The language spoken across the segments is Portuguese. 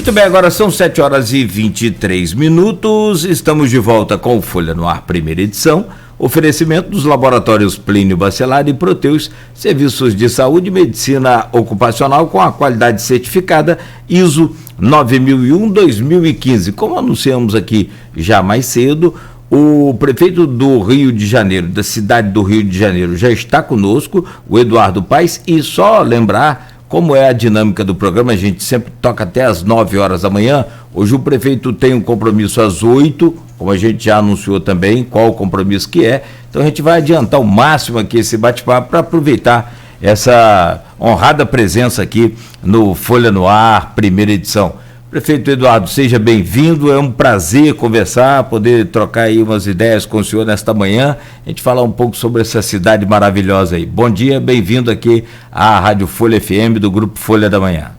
Muito bem, agora são 7h23. Estamos de volta com o Folha no Ar, primeira edição. Oferecimento dos laboratórios Plínio Bacelar e Proteus, serviços de saúde e medicina ocupacional com a qualidade certificada ISO 9001-2015. Como anunciamos aqui já mais cedo, o prefeito do Rio de Janeiro, da cidade do Rio de Janeiro, já está conosco, o Eduardo Paes, e só lembrar como é a dinâmica do programa, a gente sempre toca até às 9 horas da manhã. Hoje o prefeito tem um compromisso às 8, como a gente já anunciou também, qual o compromisso que é. Então a gente vai adiantar o máximo aqui esse bate-papo para aproveitar essa honrada presença aqui no Folha no Ar, primeira edição. Prefeito Eduardo, seja bem-vindo, é um prazer conversar, poder trocar aí umas ideias com o senhor nesta manhã, a gente falar um pouco sobre essa cidade maravilhosa aí. Bom dia, bem-vindo aqui à Rádio Folha FM do Grupo Folha da Manhã.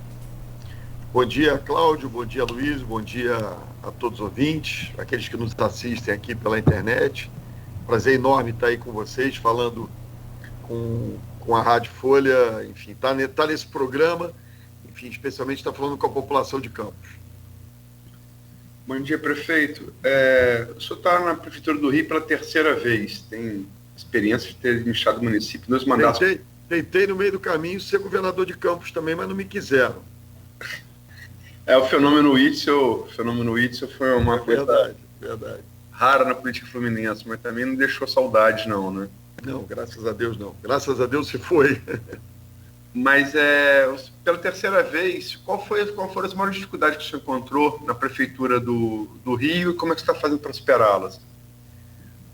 Bom dia, Cláudio, bom dia, Luiz, bom dia a todos os ouvintes, aqueles que nos assistem aqui pela internet. Prazer enorme estar aí com vocês, falando com a Rádio Folha, enfim, tá nesse programa. Enfim, especialmente está falando com a população de Campos. Bom dia, prefeito. O senhor está na Prefeitura do Rio pela terceira vez. Tem experiência de ter administrado o município nos mandatos. Tentei no meio do caminho ser governador de Campos também, mas não me quiseram. O fenômeno Witzel foi uma coisa verdade. rara na política fluminense, mas também não deixou saudade, não, né? Não, graças a Deus não. Graças a Deus se foi. Mas, pela terceira vez, qual foram as maiores dificuldades que o senhor encontrou na Prefeitura do Rio e como é que você está fazendo para superá-las?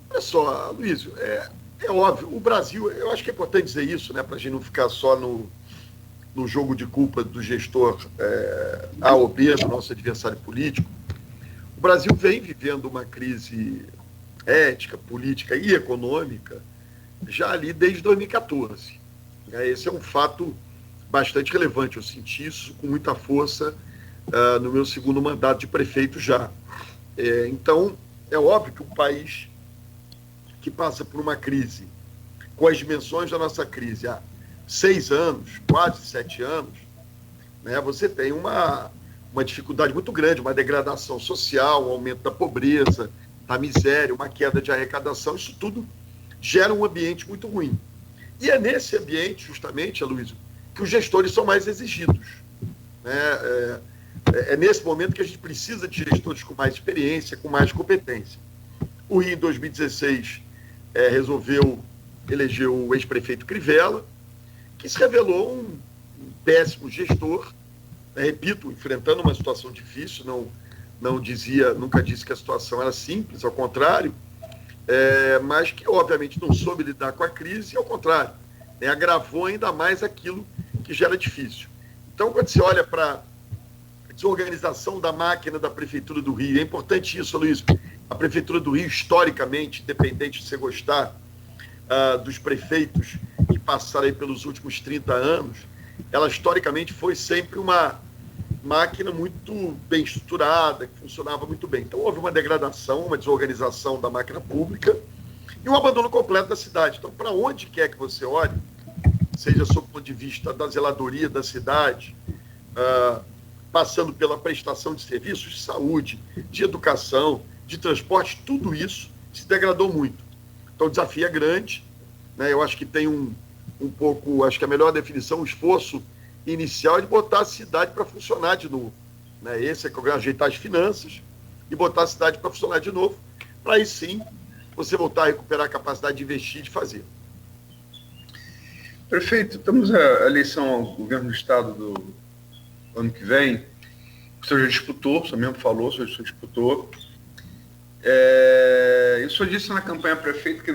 Olha só, Luiz, é óbvio, o Brasil, eu acho que é importante dizer isso, né, para a gente não ficar só no jogo de culpa do gestor A ou B, do nosso adversário político. O Brasil vem vivendo uma crise ética, política e econômica já ali desde 2014. Esse é um fato bastante relevante. Eu senti isso com muita força no meu segundo mandato de prefeito já. Então, é óbvio que um país que passa por uma crise com as dimensões da nossa crise há 6 anos, quase 7 anos, né, você tem uma dificuldade muito grande, uma degradação social, um aumento da pobreza, da miséria, uma queda de arrecadação. Isso tudo gera um ambiente muito ruim. E é nesse ambiente, justamente, Aloysio, que os gestores são mais exigidos. Né? É nesse momento que a gente precisa de gestores com mais experiência, com mais competência. O Rio, em 2016, resolveu eleger o ex-prefeito Crivella, que se revelou um péssimo gestor, né? Repito, enfrentando uma situação difícil, nunca disse que a situação era simples, ao contrário, mas que, obviamente, não soube lidar com a crise e, ao contrário, né, agravou ainda mais aquilo que já era difícil. Então, quando você olha para a desorganização da máquina da Prefeitura do Rio, é importante isso, Luiz. A Prefeitura do Rio, historicamente, independente de você gostar dos prefeitos que passaram aí pelos últimos 30 anos, ela, historicamente, foi sempre uma máquina muito bem estruturada, que funcionava muito bem. Então, houve uma degradação, uma desorganização da máquina pública e um abandono completo da cidade. Então, para onde quer que você olhe, seja sob o ponto de vista da zeladoria da cidade, passando pela prestação de serviços de saúde, de educação, de transporte, tudo isso se degradou muito. Então, o desafio é grande, né? Eu acho que tem um pouco, acho que a melhor definição, o esforço inicial é de botar a cidade para funcionar de novo. Né? Esse é ajeitar as finanças e botar a cidade para funcionar de novo, para aí sim você voltar a recuperar a capacidade de investir e de fazer. Prefeito, estamos a eleição ao governo do estado do ano que vem. O senhor já disputou, o senhor mesmo falou, o senhor disputou. E o senhor disse na campanha prefeito que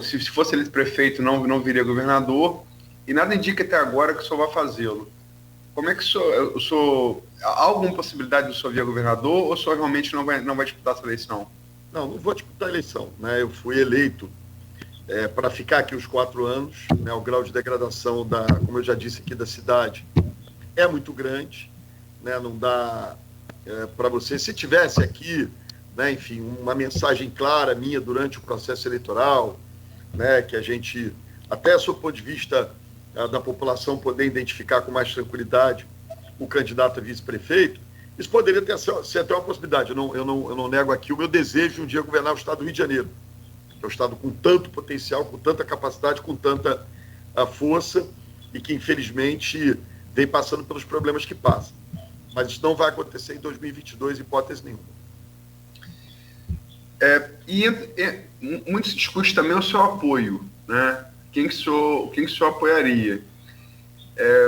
se fosse eleito prefeito não viria governador. E nada indica até agora que o senhor vai fazê-lo. Como é que o senhor há alguma possibilidade do senhor vir governador ou o senhor realmente não vai disputar essa eleição? Não vou disputar a eleição. Né? Eu fui eleito para ficar aqui os 4 anos. Né? O grau de degradação, como eu já disse aqui, da cidade é muito grande. Né? Não dá para você. Se tivesse aqui, né, enfim, uma mensagem clara minha durante o processo eleitoral, né, que a gente, até sob o ponto de vista da população, poder identificar com mais tranquilidade o candidato a vice-prefeito, isso poderia ser até uma possibilidade. Eu não nego aqui o meu desejo de um dia governar o estado do Rio de Janeiro, que é um estado com tanto potencial, com tanta capacidade, com tanta força, e que, infelizmente, vem passando pelos problemas que passa. Mas isso não vai acontecer em 2022, hipótese nenhuma. Muito se discute também o seu apoio, né? Quem que o senhor apoiaria?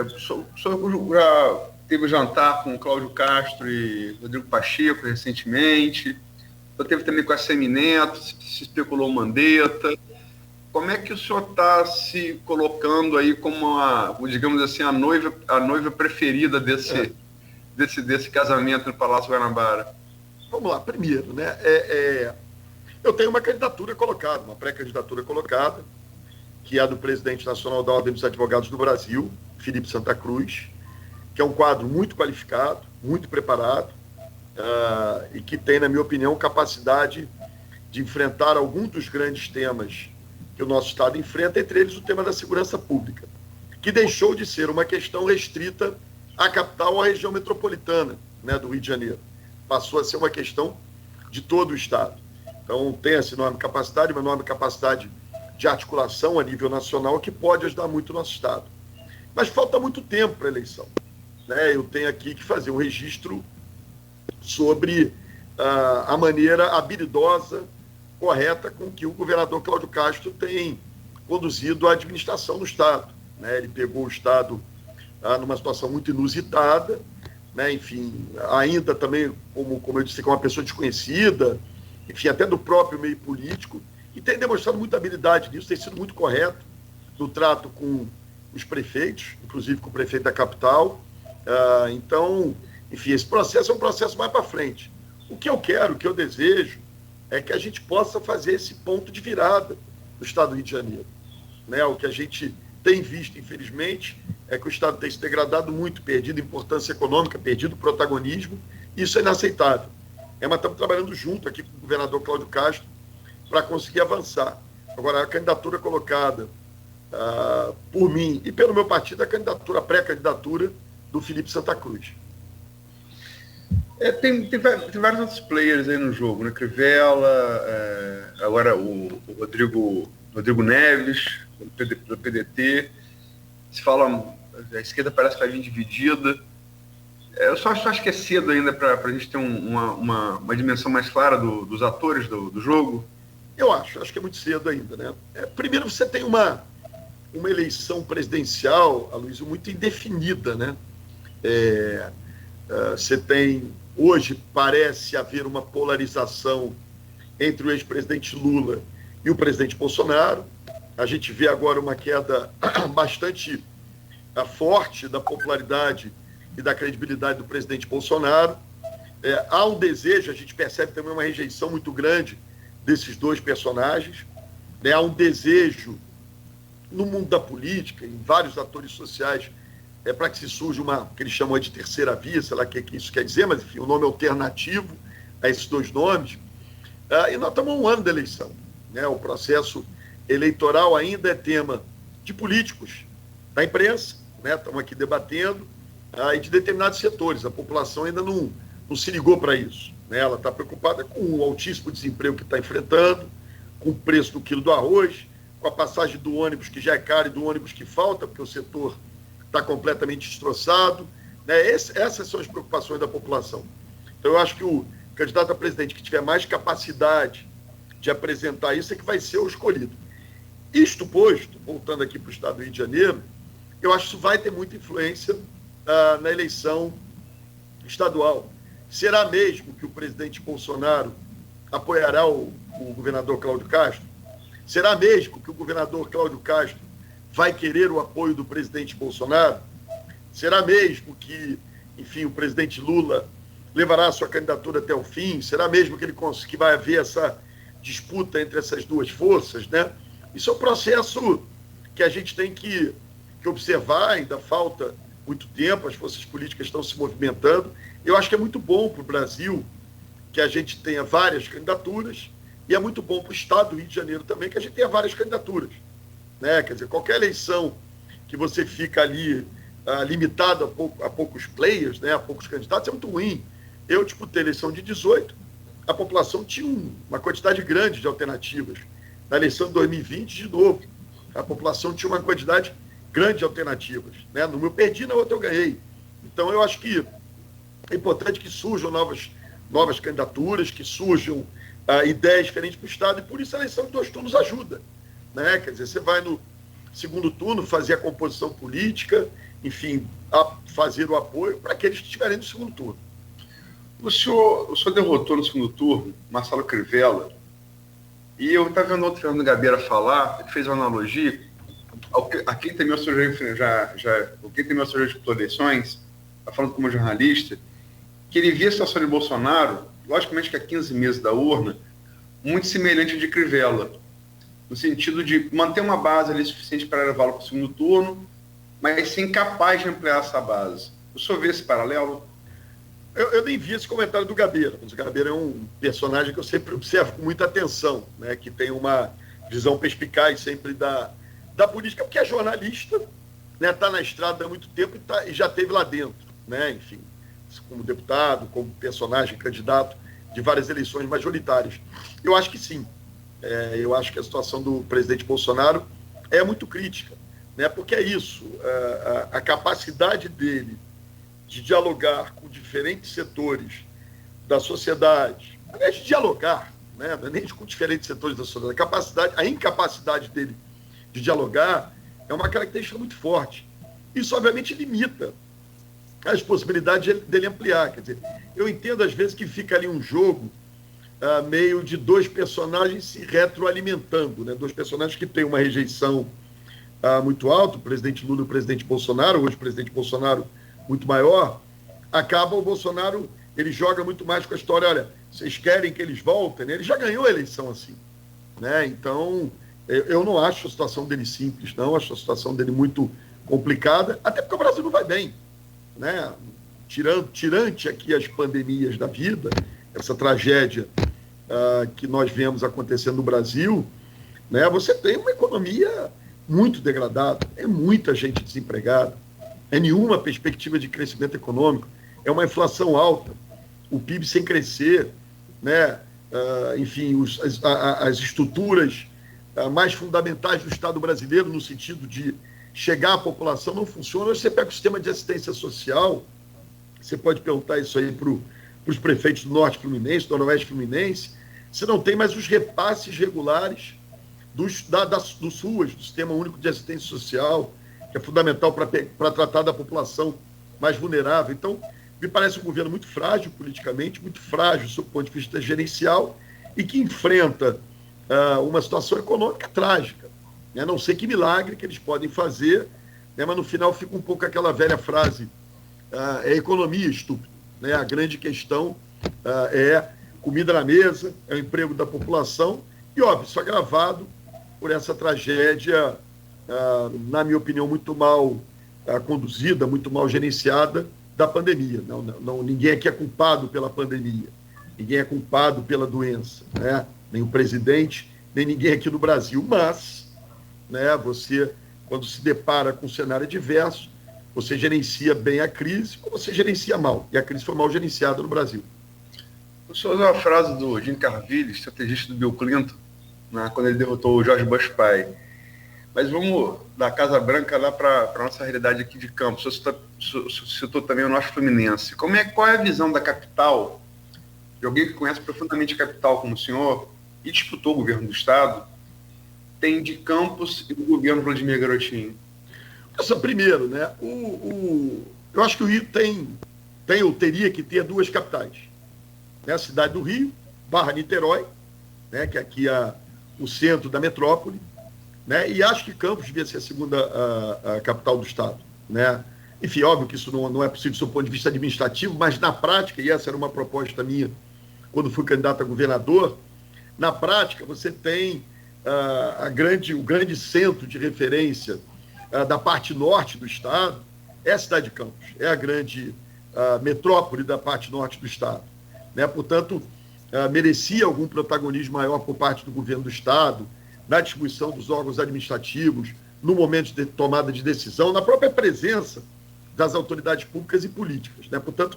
O senhor já teve jantar com o Cláudio Castro e Rodrigo Pacheco recentemente, teve também com a Semineto, se especulou Mandetta. Como é que o senhor está se colocando aí como digamos assim, a noiva preferida desse casamento no Palácio Guanabara? Vamos lá, primeiro, né? Eu tenho uma candidatura colocada, uma pré-candidatura colocada, que é a do presidente nacional da Ordem dos Advogados do Brasil, Felipe Santa Cruz, que é um quadro muito qualificado, muito preparado, e que tem, na minha opinião, capacidade de enfrentar alguns dos grandes temas que o nosso Estado enfrenta, entre eles o tema da segurança pública, que deixou de ser uma questão restrita à capital ou à região metropolitana, né, do Rio de Janeiro. Passou a ser uma questão de todo o Estado. Então, tem essa enorme capacidade, uma enorme capacidade de articulação a nível nacional que pode ajudar muito o nosso Estado. Mas falta muito tempo para a eleição, né? Eu tenho aqui que fazer um registro sobre a maneira habilidosa, correta com que o governador Cláudio Castro tem conduzido a administração do Estado, né? Ele pegou o Estado numa situação muito inusitada, né? Enfim, ainda também, como eu disse, com uma pessoa desconhecida, enfim, até do próprio meio político, e tem demonstrado muita habilidade nisso, tem sido muito correto no trato com os prefeitos, inclusive com o prefeito da capital. Então, enfim, esse processo é um processo mais para frente. O que eu quero, o que eu desejo, é que a gente possa fazer esse ponto de virada do Estado do Rio de Janeiro, né? O que a gente tem visto, infelizmente, é que o Estado tem se degradado muito, perdido importância econômica, perdido protagonismo, e isso é inaceitável. Mas estamos trabalhando junto aqui com o governador Cláudio Castro para conseguir avançar. Agora, a candidatura colocada por mim e pelo meu partido, a pré-candidatura do Felipe Santa Cruz. Tem vários outros players aí no jogo, né? Crivella, agora o Rodrigo Neves, do PDT. Se fala, a esquerda parece que vai vir dividida. Eu só acho que é cedo ainda para a gente ter uma dimensão mais clara dos atores do jogo. Eu acho que é muito cedo ainda, né? Primeiro, você tem uma eleição presidencial, Aloysio, muito indefinida, né? Você tem, hoje, parece haver uma polarização entre o ex-presidente Lula e o presidente Bolsonaro. A gente vê agora uma queda bastante forte da popularidade e da credibilidade do presidente Bolsonaro. Há um desejo, a gente percebe também uma rejeição muito grande desses dois personagens. Há um desejo no mundo da política, em vários atores sociais, para que se surja que eles chamam de terceira via, sei lá o que isso quer dizer, mas enfim, um nome alternativo a esses dois nomes. E nós estamos a um ano da eleição, né? O processo eleitoral ainda é tema de políticos, da imprensa, né? Estamos aqui debatendo, e de determinados setores. A população ainda não se ligou para isso, né? Ela está preocupada com o altíssimo desemprego que está enfrentando, com o preço do quilo do arroz, com a passagem do ônibus que já é caro e do ônibus que falta, porque o setor está completamente destroçado, né? Essas são as preocupações da população. Então, eu acho que o candidato a presidente que tiver mais capacidade de apresentar isso é que vai ser o escolhido. Isto posto, voltando aqui para o estado do Rio de Janeiro, eu acho que isso vai ter muita influência na eleição estadual. Será mesmo que o presidente Bolsonaro apoiará o governador Cláudio Castro? Será mesmo que o governador Cláudio Castro vai querer o apoio do presidente Bolsonaro? Será mesmo que, enfim, o presidente Lula levará a sua candidatura até o fim? Será mesmo que vai haver essa disputa entre essas duas forças, né? Isso é um processo que a gente tem que observar, ainda falta muito tempo, as forças políticas estão se movimentando. Eu acho que é muito bom para o Brasil que a gente tenha várias candidaturas, e é muito bom para o estado do Rio de Janeiro também que a gente tenha várias candidaturas, né? Quer dizer, qualquer eleição que você fica ali limitado a poucos players, né, a poucos candidatos, é muito ruim. Eu disputei a eleição de 18, a população tinha uma quantidade grande de alternativas. Na eleição de 2020, de novo, a população tinha uma quantidade grande de alternativas. Né? Numa eu perdi, na outra eu ganhei. Então, eu acho que é importante que surjam novas candidaturas, que surjam ideias diferentes para o Estado, e por isso a eleição de 2 turnos ajuda. Né? Quer dizer, você vai no segundo turno fazer a composição política, enfim, fazer o apoio para aqueles que estiverem no segundo turno. O senhor derrotou no segundo turno Marcelo Crivella, e eu estava vendo o Fernando Gabeira falar, ele fez uma analogia, a quem temeu a sua eleições, está falando como jornalista, que ele via a situação de Bolsonaro, logicamente que há 15 meses da urna, muito semelhante à de Crivella, no sentido de manter uma base ali suficiente para levá-lo para o segundo turno, mas ser incapaz de ampliar essa base. O senhor vê esse paralelo? Eu nem vi esse comentário do Gabeira, mas o Gabeira é um personagem que eu sempre observo com muita atenção, né, que tem uma visão perspicaz sempre da política, porque é jornalista, né, está na estrada há muito tempo e já esteve lá dentro, né, enfim, como deputado, como personagem, candidato de várias eleições majoritárias. Eu acho que sim. Eu acho que a situação do presidente Bolsonaro é muito crítica, né, porque é isso, a capacidade dele de dialogar com diferentes setores da sociedade, aliás, de dialogar, né, não é nem com diferentes setores da sociedade, a incapacidade dele de dialogar é uma característica muito forte. Isso, obviamente, limita as possibilidades dele ampliar. Quer dizer, eu entendo, às vezes, que fica ali um jogo meio de 2 personagens se retroalimentando, né? 2 personagens que têm uma rejeição muito alta, o presidente Lula e o presidente Bolsonaro, hoje o presidente Bolsonaro muito maior, acaba o Bolsonaro, ele joga muito mais com a história, olha, vocês querem que eles voltem, né? Ele já ganhou a eleição assim, né? Então, eu não acho a situação dele simples, não, acho a situação dele muito complicada, até porque o Brasil não vai bem, né? Tirante aqui as pandemias da vida, essa tragédia que nós vemos acontecendo no Brasil, né? Você tem uma economia muito degradada, é muita gente desempregada, é nenhuma perspectiva de crescimento econômico, é uma inflação alta, o PIB sem crescer, né? Enfim, as estruturas mais fundamentais do Estado brasileiro, no sentido de chegar à população, não funcionam. Você pega o sistema de assistência social, você pode perguntar isso aí para os prefeitos do Norte Fluminense, do Noroeste Fluminense, você não tem mais os repasses regulares dos SUAS, do Sistema Único de Assistência Social, que é fundamental para tratar da população mais vulnerável. Então, me parece um governo muito frágil politicamente, muito frágil do ponto de vista gerencial e que enfrenta uma situação econômica trágica. Né? Não sei que milagre que eles podem fazer, né? Mas no final fica um pouco aquela velha frase, é economia, estúpido. Né? A grande questão é comida na mesa, é o emprego da população e, óbvio, isso agravado por essa tragédia, na minha opinião, muito mal conduzida, muito mal gerenciada da pandemia. Ninguém aqui é culpado pela pandemia, ninguém é culpado pela doença, né? Nem o presidente, nem ninguém aqui no Brasil, mas, né, você, quando se depara com um cenário adverso, você gerencia bem a crise ou você gerencia mal, e a crise foi mal gerenciada no Brasil. O senhor usou a frase do Jim Carvilho, estrategista do Bill Clinton, né, quando ele derrotou o George Bush pai. Mas vamos da Casa Branca lá para a nossa realidade aqui de Campos. O senhor citou também o Norte Fluminense. Qual é a visão da capital, de alguém que conhece profundamente a capital como o senhor, e disputou o governo do Estado, tem de Campos e do governo Vladimir Garotinho? Primeiro, né, eu acho que o Rio tem ou teria que ter 2 capitais. Né, a cidade do Rio, /Niterói, né, que aqui é o centro da metrópole, né, e acho que Campos devia ser a segunda a capital do Estado. Né? Enfim, óbvio que isso não é possível do ponto de vista administrativo, mas na prática, e essa era uma proposta minha quando fui candidato a governador, na prática você tem o grande centro de referência da parte norte do Estado, é a cidade de Campos, é a grande metrópole da parte norte do Estado. Né? Portanto, merecia algum protagonismo maior por parte do governo do Estado, na distribuição dos órgãos administrativos, no momento de tomada de decisão, na própria presença das autoridades públicas e políticas, né? Portanto,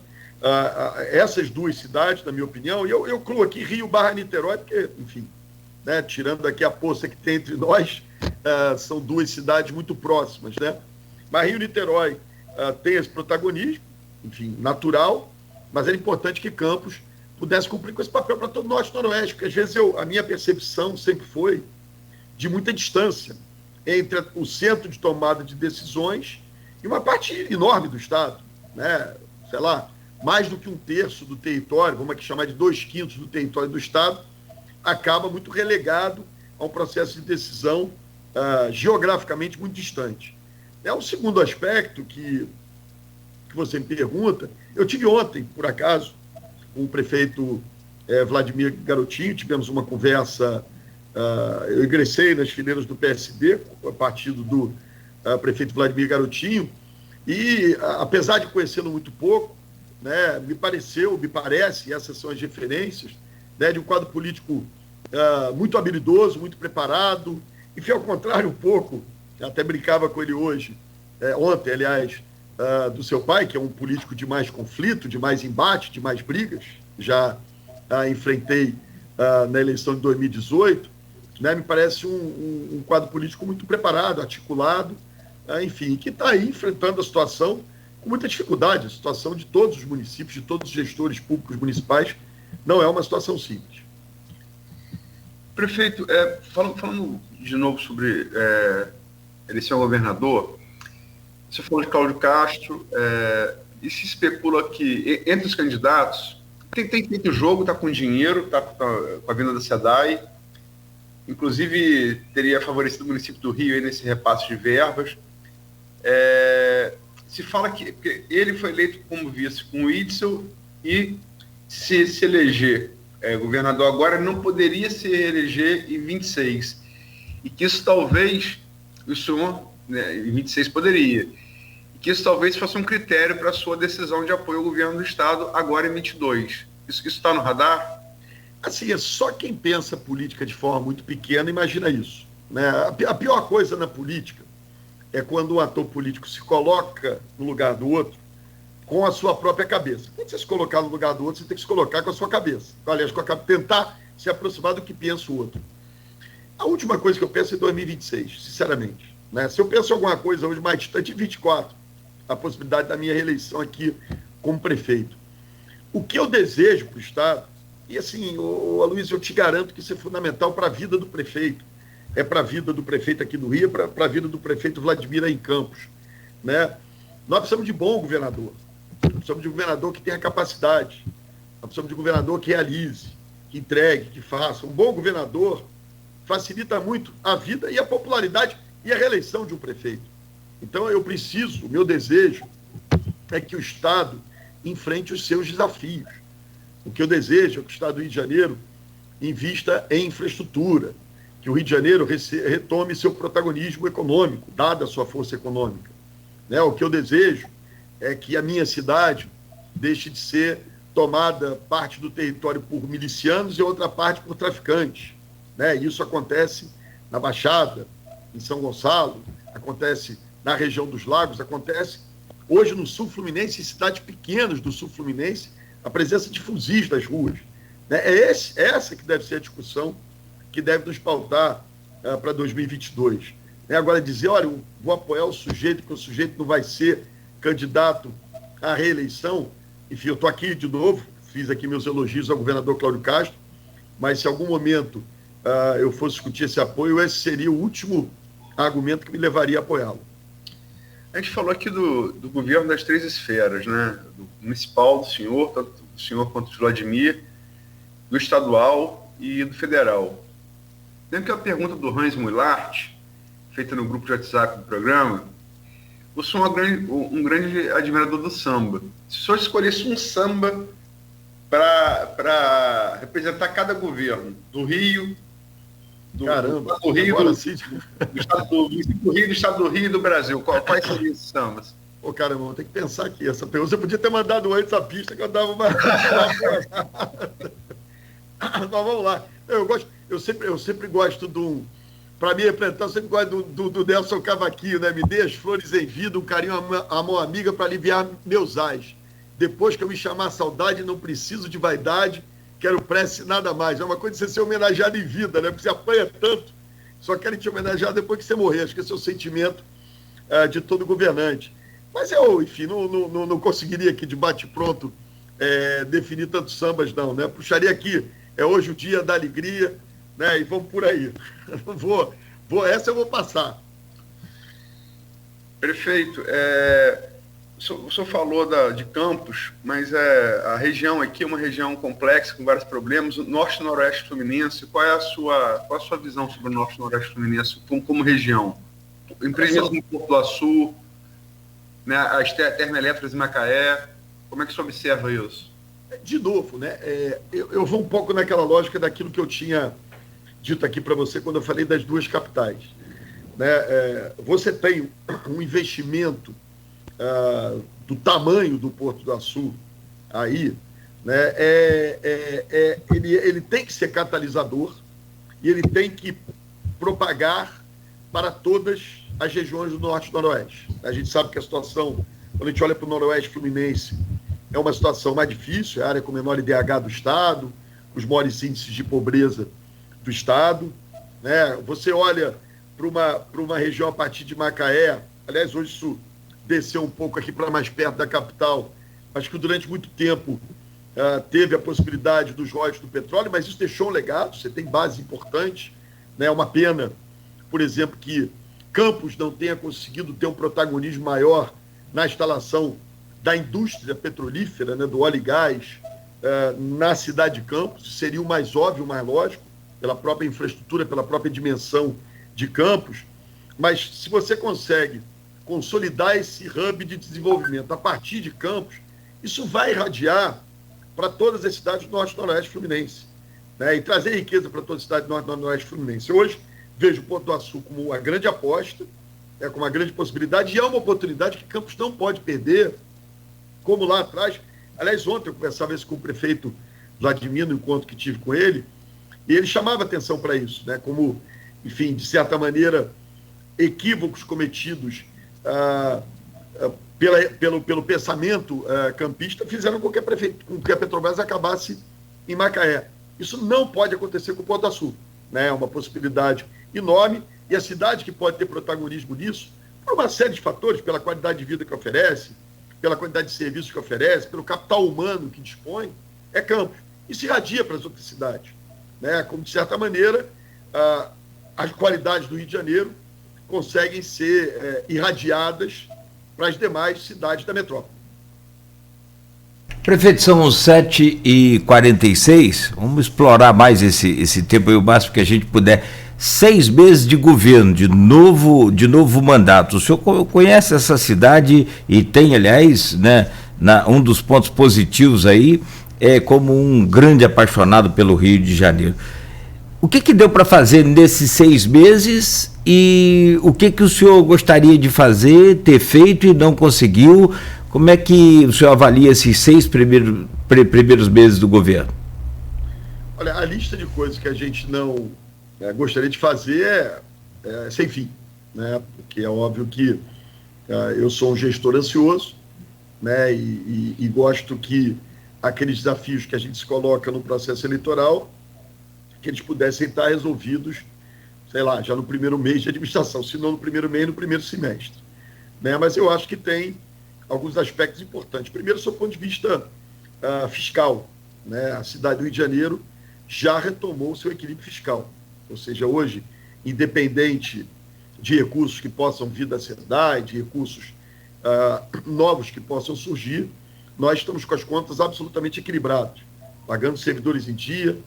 essas duas cidades, na minha opinião, e eu incluo aqui Rio/Niterói, porque, enfim, né, tirando aqui a poça que tem entre nós, são duas cidades muito próximas, né? Mas Rio-Niterói tem esse protagonismo, enfim, natural, mas era importante que Campos pudesse cumprir com esse papel para todo o Norte e Noroeste, porque às vezes a minha percepção sempre foi de muita distância entre o centro de tomada de decisões e uma parte enorme do Estado, né? Sei lá, mais do que 1/3 do território, vamos aqui chamar de 2/5 do território do Estado, acaba muito relegado a um processo de decisão geograficamente muito distante. O segundo aspecto que você me pergunta, eu tive ontem, por acaso, com o prefeito Vladimir Garotinho, tivemos uma conversa, eu ingressei nas fileiras do PSD, a partido do prefeito Vladimir Garotinho, e apesar de conhecê-lo muito pouco, né, me parece, essas são as referências, né, de um quadro político muito habilidoso, muito preparado, enfim, ao contrário um pouco, até brincava com ele ontem, aliás, do seu pai, que é um político de mais conflito, de mais embate, de mais brigas, já enfrentei na eleição de 2018, né, me parece um quadro político muito preparado, articulado, enfim, que está aí enfrentando a situação com muita dificuldade. A situação de todos os municípios, de todos os gestores públicos municipais, não é uma situação simples. Prefeito, falando de novo sobre eleição ao governador, você falou de Cláudio Castro, e se especula que entre os candidatos tem feito o jogo, está com dinheiro, está com a vinda da SEDAI, inclusive teria favorecido o município do Rio aí nesse repasse de verbas. Se fala que ele foi eleito como vice com o Itzel e se eleger governador agora, não poderia se reeleger em 26. E que isso talvez, o senhor, né, em 26 poderia, e que isso talvez fosse um critério para a sua decisão de apoio ao governo do Estado agora em 22. Isso está no radar? Assim, só quem pensa política de forma muito pequena imagina isso, né? A pior coisa na política é quando um ator político se coloca no lugar do outro com a sua própria cabeça. Quando você se colocar no lugar do outro, você tem que se colocar com a sua cabeça. Aliás, tentar se aproximar do que pensa o outro. A última coisa que eu penso é 2026, sinceramente, né? Se eu penso em alguma coisa hoje mais distante, 24, a possibilidade da minha reeleição aqui como prefeito. O que eu desejo para o Estado, e assim, Aloysio, eu te garanto que isso é fundamental para a vida do prefeito, para a vida do prefeito aqui do Rio, para a vida do prefeito Vladimir aí em Campos, né? Nós precisamos de bom governador, nós precisamos de um governador que tenha capacidade, nós precisamos de um governador que realize, que entregue, que faça. Um bom governador facilita muito a vida e a popularidade e a reeleição de um prefeito. Então, o meu desejo é que o Estado enfrente os seus desafios. O que eu desejo é que o Estado do Rio de Janeiro invista em infraestrutura, que o Rio de Janeiro retome seu protagonismo econômico, dada a sua força econômica, né? O que eu desejo é que a minha cidade deixe de ser tomada parte do território por milicianos e outra parte por traficantes, né? Isso acontece na Baixada, em São Gonçalo, acontece na região dos Lagos, acontece hoje no Sul Fluminense, em cidades pequenas do Sul Fluminense, a presença de fuzis nas ruas, né? Essa que deve ser a discussão que deve nos pautar para 2022. Agora, dizer, olha, eu vou apoiar o sujeito, que o sujeito não vai ser candidato à reeleição. Enfim, eu estou aqui de novo, fiz aqui meus elogios ao governador Cláudio Castro, mas se em algum momento eu fosse discutir esse apoio, esse seria o último argumento que me levaria a apoiá-lo. A gente falou aqui do governo das três esferas, né? Do municipal, do senhor, tanto do senhor quanto do Vladimir, do estadual e do federal. Dentro que a pergunta do Hans Mullart, feita no grupo de WhatsApp do programa, o senhor é um grande admirador do samba. Se o senhor escolhesse um samba para representar cada governo, do Rio, do Rio, do Estado do Rio e do Brasil, quais seriam esses sambas? Ô, caramba, vou ter que pensar aqui. Essa pergunta você podia ter mandado antes a pista que eu dava uma... Mas vamos lá. Eu sempre gosto para mim representar, eu sempre gosto do Nelson Cavaquinho, né? Me dê as flores em vida, um carinho, a mão amiga para aliviar meus ais. Depois que eu me chamar a saudade, não preciso de vaidade, quero prece nada mais. É uma coisa de você ser homenageado em vida, né? Porque você apanha tanto, só querem te homenagear depois que você morrer. Acho que esse é o sentimento de todo governante. Mas eu, enfim, não conseguiria aqui de bate-pronto definir tantos sambas, não, né? Puxaria aqui, é hoje o dia da alegria, né? E vamos por aí. Essa eu vou passar. Prefeito, o senhor falou de Campos, mas a região aqui é uma região complexa, com vários problemas. O Norte e Noroeste Fluminense, qual é a sua visão sobre o Norte e Noroeste Fluminense como região? Empreendimentos no Porto do Açu, né, as termoelétricas em Macaé, como é que o senhor observa isso? De novo, né? Eu vou um pouco naquela lógica daquilo que eu tinha dito aqui para você quando eu falei das duas capitais. Né? Você tem um investimento do tamanho do Porto do Açu aí, né? Ele tem que ser catalisador e ele tem que propagar para todas as regiões do Norte e Noroeste. A gente sabe que a situação, quando a gente olha para o Noroeste Fluminense, é uma situação mais difícil, é a área com menor IDH do Estado, os maiores índices de pobreza do Estado. Né? Você olha para uma região a partir de Macaé, aliás, hoje isso desceu um pouco aqui para mais perto da capital, mas que durante muito tempo teve a possibilidade dos royalties do petróleo, mas isso deixou um legado, você tem bases importantes. É uma pena, por exemplo, que Campos não tenha conseguido ter um protagonismo maior na instalação da indústria petrolífera, né, do óleo e gás, na cidade de Campos. Seria o mais óbvio, o mais lógico, pela própria infraestrutura, pela própria dimensão de Campos. Mas se você consegue consolidar esse hub de desenvolvimento a partir de Campos, isso vai irradiar para todas as cidades do Norte e Noroeste Fluminense, né, e trazer riqueza para todas as cidades do Norte e Noroeste Fluminense. Hoje, vejo o Porto do Açu como uma grande aposta, com uma grande possibilidade, e é uma oportunidade que Campos não pode perder, como lá atrás. Aliás, ontem eu conversava isso com o prefeito Vladimir, no encontro que tive com ele, e ele chamava atenção para isso, né? Como, enfim, de certa maneira, equívocos cometidos pelo pensamento campista fizeram com que a Petrobras acabasse em Macaé. Isso não pode acontecer com o Porto do Açu, né? É uma possibilidade enorme, e a cidade que pode ter protagonismo nisso, por uma série de fatores, pela qualidade de vida que oferece, pela quantidade de serviços que oferece, pelo capital humano que dispõe, é Campos. Isso irradia para as outras cidades, né? Como, de certa maneira, as qualidades do Rio de Janeiro conseguem ser irradiadas para as demais cidades da metrópole. Prefeito, são 7h46, vamos explorar mais esse tempo aí, o máximo que a gente puder. 6 meses de governo, de novo mandato. O senhor conhece essa cidade e tem, aliás, né, um dos pontos positivos aí, como um grande apaixonado pelo Rio de Janeiro. O que deu para fazer nesses 6 meses e o que o senhor gostaria de fazer, ter feito e não conseguiu? Como é que o senhor avalia esses 6 primeiros meses do governo? Olha, a lista de coisas que a gente não gostaria de fazer é sem fim, né? Porque é óbvio que eu sou um gestor ansioso, né? E gosto que aqueles desafios que a gente se coloca no processo eleitoral, que eles pudessem estar resolvidos, sei lá, já no primeiro mês de administração, se não no primeiro mês, no primeiro semestre, né? Mas eu acho que tem alguns aspectos importantes. Primeiro, do ponto de vista fiscal, né? A cidade do Rio de Janeiro já retomou o seu equilíbrio fiscal. Ou seja, hoje, independente de recursos que possam vir da cidade, recursos novos que possam surgir, nós estamos com as contas absolutamente equilibradas, pagando servidores em dia,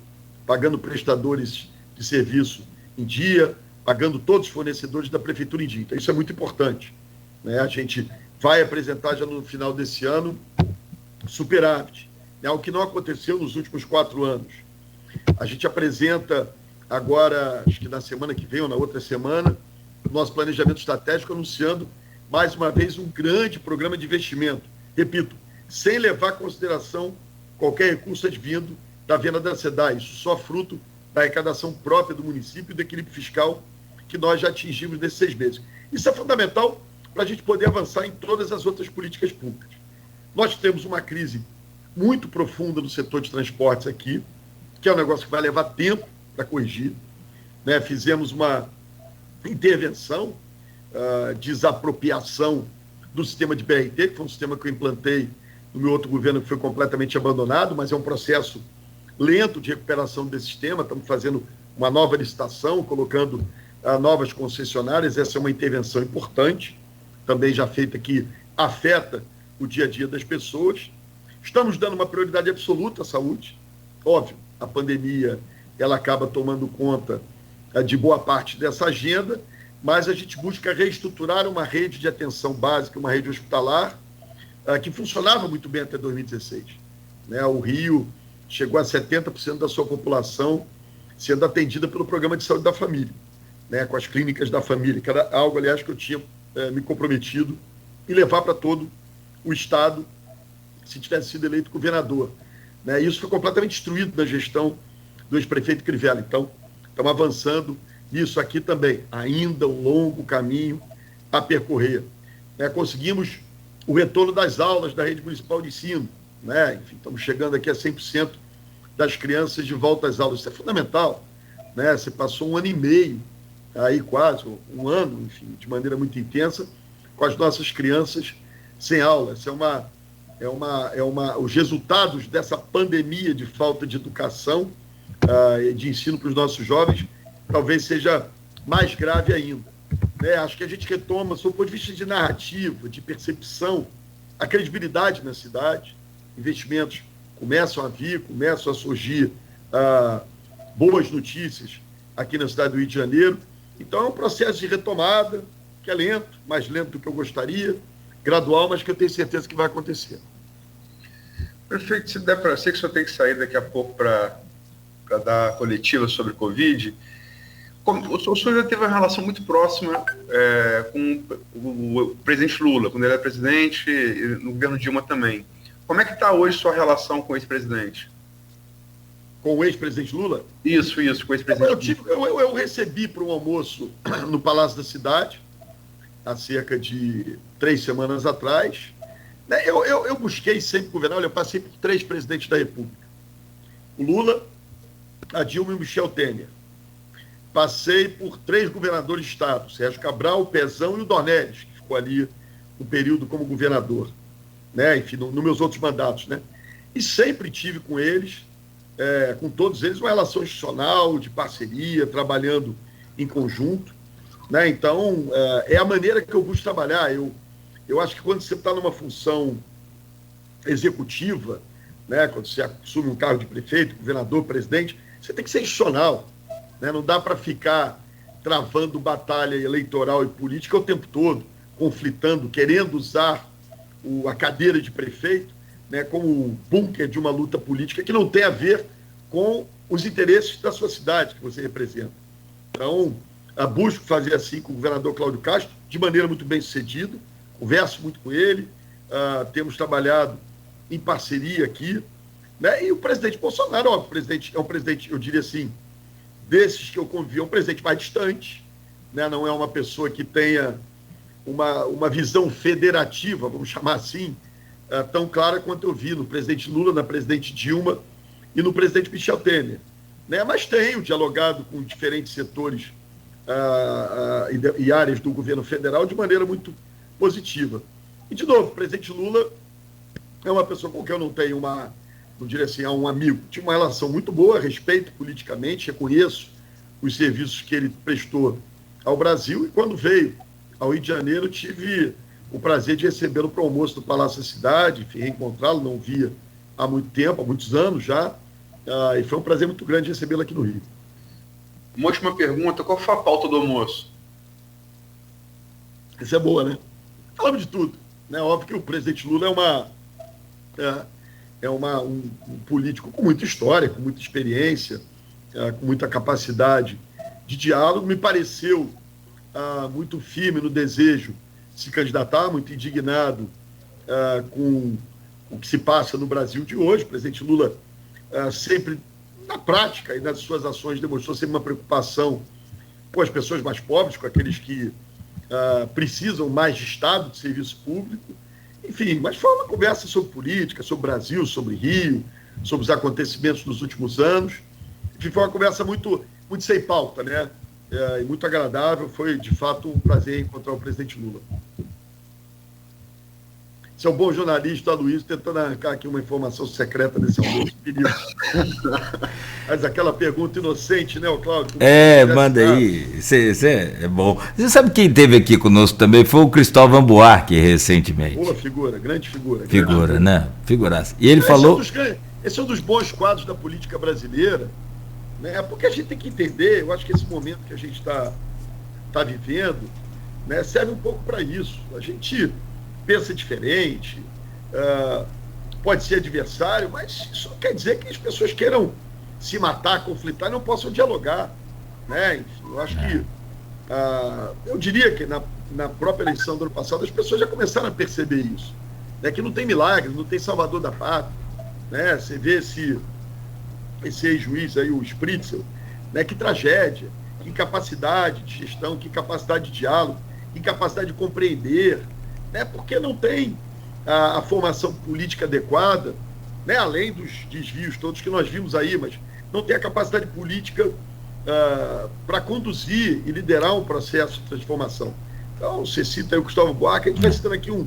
pagando prestadores de serviço em dia, pagando todos os fornecedores da prefeitura em dia. Então, isso é muito importante, né? A gente vai apresentar já no final desse ano superávit, né? O que não aconteceu nos últimos 4 anos. A gente apresenta agora, acho que na semana que vem ou na outra semana, o nosso planejamento estratégico anunciando, mais uma vez, um grande programa de investimento. Repito, sem levar em consideração qualquer recurso advindo da venda da SEDAI. Isso só fruto da arrecadação própria do município e do equilíbrio fiscal que nós já atingimos nesses 6 meses. Isso é fundamental para a gente poder avançar em todas as outras políticas públicas. Nós temos uma crise muito profunda no setor de transportes aqui, que é um negócio que vai levar tempo para corrigir. Né? Fizemos uma intervenção, desapropriação do sistema de BRT, que foi um sistema que eu implantei no meu outro governo, que foi completamente abandonado, mas é um processo lento de recuperação desse sistema. Estamos fazendo uma nova licitação, colocando novas concessionárias. Essa é uma intervenção importante, também já feita, que afeta o dia a dia das pessoas. Estamos dando uma prioridade absoluta à saúde. Óbvio, a pandemia ela acaba tomando conta de boa parte dessa agenda, mas a gente busca reestruturar uma rede de atenção básica, uma rede hospitalar, que funcionava muito bem até 2016. Né? O Rio chegou a 70% da sua população sendo atendida pelo Programa de Saúde da Família, né? Com as clínicas da família, que era algo, aliás, que eu tinha me comprometido em levar para todo o Estado, se tivesse sido eleito governador. Né? Isso foi completamente destruído na gestão do ex-prefeito Crivella. Então, estamos avançando nisso aqui também. Ainda um longo caminho a percorrer. Né? Conseguimos o retorno das aulas da rede municipal de ensino. Né? Enfim, estamos chegando aqui a 100% das crianças de volta às aulas. Isso é fundamental. Né? Você passou 1 ano e meio, aí quase, 1 ano, enfim, de maneira muito intensa, com as nossas crianças sem aula. Isso os resultados dessa pandemia de falta de educação e de ensino para os nossos jovens talvez seja mais grave ainda. Né? Acho que a gente retoma, sob o ponto de vista de narrativa, de percepção, a credibilidade na cidade. Investimentos começam a vir, começam a surgir boas notícias aqui na cidade do Rio de Janeiro. Então é um processo de retomada, que é lento, mais lento do que eu gostaria, gradual, mas que eu tenho certeza que vai acontecer. Prefeito, se der para... Sei que o senhor tem que sair daqui a pouco para dar a coletiva sobre Covid. O senhor já teve uma relação muito próxima com o presidente Lula, quando ele era presidente, e no governo Dilma também. Como é que está hoje sua relação com o ex-presidente? Com o ex-presidente Lula? Isso, com o ex-presidente Lula. Eu recebi para um almoço no Palácio da Cidade, há cerca de 3 semanas atrás. Eu busquei sempre governar. Olha, eu passei por 3 presidentes da República. O Lula, a Dilma e o Michel Temer. Passei por 3 governadores de estado, Sérgio Cabral, o Pezão e o Dornelles, que ficou ali um período como governador, né? Enfim, nos meus outros mandatos, né? E sempre tive com eles, com todos eles, uma relação institucional, de parceria, trabalhando em conjunto, né? Então, é a maneira que eu busco trabalhar. Eu acho que quando você está numa função executiva, né? Quando você assume um cargo de prefeito, governador, presidente, você tem que ser institucional. Né? Não dá para ficar travando batalha eleitoral e política o tempo todo, conflitando, querendo usar a cadeira de prefeito, né, como bunker de uma luta política que não tem a ver com os interesses da sua cidade que você representa. Então, busco fazer assim com o governador Cláudio Castro, de maneira muito bem sucedida, converso muito com ele, temos trabalhado em parceria aqui, né? E o presidente Bolsonaro, ó, é um presidente, eu diria assim, desses que eu convivi, é um presidente mais distante, né? Não é uma pessoa que tenha uma visão federativa, vamos chamar assim, tão clara quanto eu vi no presidente Lula, na presidente Dilma e no presidente Michel Temer. Né? Mas tenho dialogado com diferentes setores e áreas do governo federal de maneira muito positiva. E, de novo, o presidente Lula é uma pessoa com quem eu não tenho não diria assim, um amigo. Tinha uma relação muito boa, respeito politicamente, reconheço os serviços que ele prestou ao Brasil, e quando veio ao Rio de Janeiro, tive o prazer de recebê-lo para o almoço do Palácio da Cidade, enfim, reencontrá-lo, não via há muito tempo, há muitos anos já, e foi um prazer muito grande recebê-lo aqui no Rio. Uma última pergunta, qual foi a pauta do almoço? Essa é boa, né? Falamos de tudo. Né? Óbvio que o presidente Lula é um político com muita história, com muita experiência, com muita capacidade de diálogo. Me pareceu muito firme no desejo de se candidatar, muito indignado com o que se passa no Brasil de hoje. O presidente Lula sempre, na prática e nas suas ações, demonstrou sempre uma preocupação com as pessoas mais pobres, com aqueles que precisam mais de Estado, de serviço público. Enfim, mas foi uma conversa sobre política, sobre Brasil, sobre Rio, sobre os acontecimentos dos últimos anos. Enfim, foi uma conversa muito, muito sem pauta, né? E muito agradável. Foi, de fato, um prazer encontrar o presidente Lula. Você é um bom jornalista, Luiz, tentando arrancar aqui uma informação secreta desse almoço. Mas aquela pergunta inocente, né, Cláudio? Manda aí. É bom. Você sabe quem esteve aqui conosco também? Foi o Cristóvão Buarque, recentemente. Boa figura, grande figura. Figura, né? Figuraça. E ele falou... Esse é um dos bons quadros da política brasileira, né? Porque a gente tem que entender, eu acho que esse momento que a gente está vivendo, né, serve um pouco para isso. A gente pensa diferente, pode ser adversário, mas isso não quer dizer que as pessoas queiram se matar, conflitar e não possam dialogar, né? Enfim, eu acho que eu diria que na própria eleição do ano passado as pessoas já começaram a perceber isso, né? Que não tem milagre, não tem salvador da pátria, né? Você vê esse ex-juiz aí, o Spritzel, né? Que tragédia, que incapacidade de gestão, que incapacidade de diálogo, que incapacidade de compreender, né? Porque não tem a formação política adequada, né? Além dos desvios todos que nós vimos aí, mas não tem a capacidade política para conduzir e liderar um processo de transformação. Então, você cita aí o Cristóvão Buarque, a gente vai citando aqui um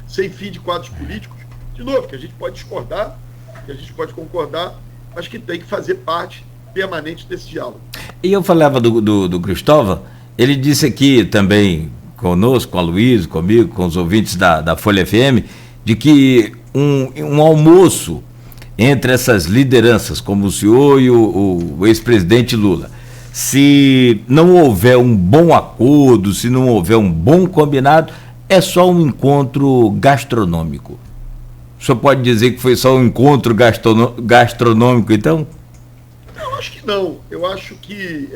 sem fim de quadros políticos, de novo, que a gente pode discordar, que a gente pode concordar, mas que tem que fazer parte permanente desse diálogo. E eu falava do Cristóvão, ele disse aqui também conosco, com a Luiz, comigo, com os ouvintes da Folha FM, de que um almoço entre essas lideranças, como o senhor e o ex-presidente Lula, se não houver um bom acordo, se não houver um bom combinado, é só um encontro gastronômico. O senhor pode dizer que foi só um encontro gastronômico, então? Eu acho que não. Eu acho que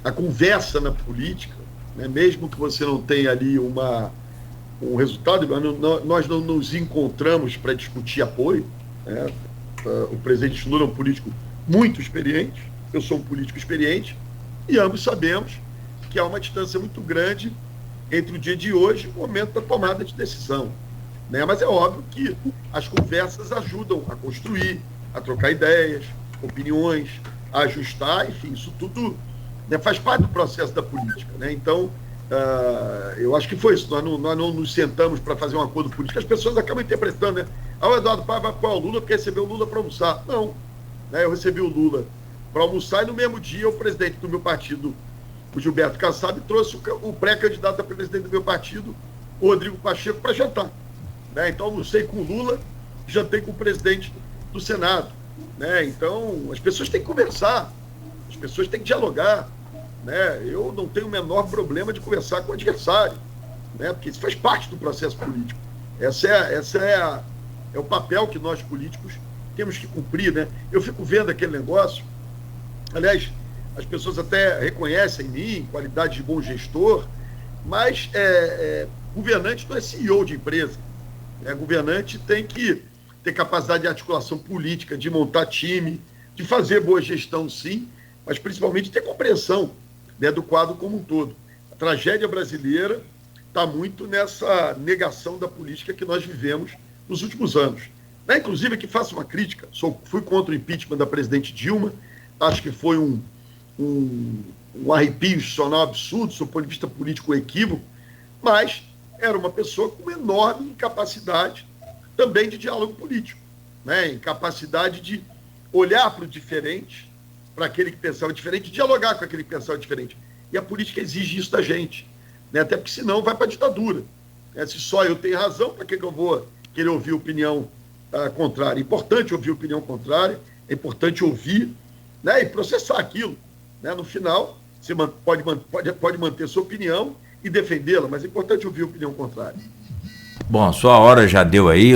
a conversa na política, né, mesmo que você não tenha ali um resultado, nós não nos encontramos para discutir apoio, né? O presidente Lula é um político muito experiente, eu sou um político experiente, e ambos sabemos que há uma distância muito grande entre o dia de hoje e o momento da tomada de decisão, né? Mas é óbvio que as conversas ajudam a construir, a trocar ideias, opiniões, a ajustar, enfim, isso tudo, né, faz parte do processo da política, né? Então, eu acho que foi isso. Nós não nos sentamos para fazer um acordo político. As pessoas acabam interpretando, né? O Eduardo Paz vai apoiar o Lula porque recebeu o Lula para almoçar. Não, né? Eu recebi o Lula para almoçar e no mesmo dia o presidente do meu partido, o Gilberto Kassab, trouxe o pré-candidato a presidente do meu partido, o Rodrigo Pacheco, para jantar, né? Então, almocei com o Lula, jantei com o presidente do Senado, né? Então, as pessoas têm que conversar, as pessoas têm que dialogar, né? Eu não tenho o menor problema de conversar com o adversário, né? Porque isso faz parte do processo político. Esse é o papel que nós políticos temos que cumprir, né? Eu fico vendo aquele negócio, aliás, as pessoas até reconhecem em mim qualidade de bom gestor, mas governante não é CEO de empresa, né? Governante tem que ter capacidade de articulação política, de montar time, de fazer boa gestão, sim, mas principalmente ter compreensão, né, do quadro como um todo. A tragédia brasileira está muito nessa negação da política que nós vivemos nos últimos anos, né? Inclusive, aqui faço uma crítica, fui contra o impeachment da presidente Dilma, acho que foi um arrepio institucional absurdo, do ponto de vista político, equívoco, mas era uma pessoa com enorme incapacidade também de diálogo político, né? Incapacidade de olhar para o diferente, para aquele que pensava diferente, dialogar com aquele que pensava diferente. E a política exige isso da gente, né? Até porque senão vai para a ditadura, né? Se só eu tenho razão, para que eu vou querer ouvir opinião contrária? É importante ouvir opinião contrária, é importante ouvir, né? E processar aquilo, né? No final, você pode manter sua opinião e defendê-la, mas é importante ouvir opinião contrária. Bom, a sua hora já deu aí,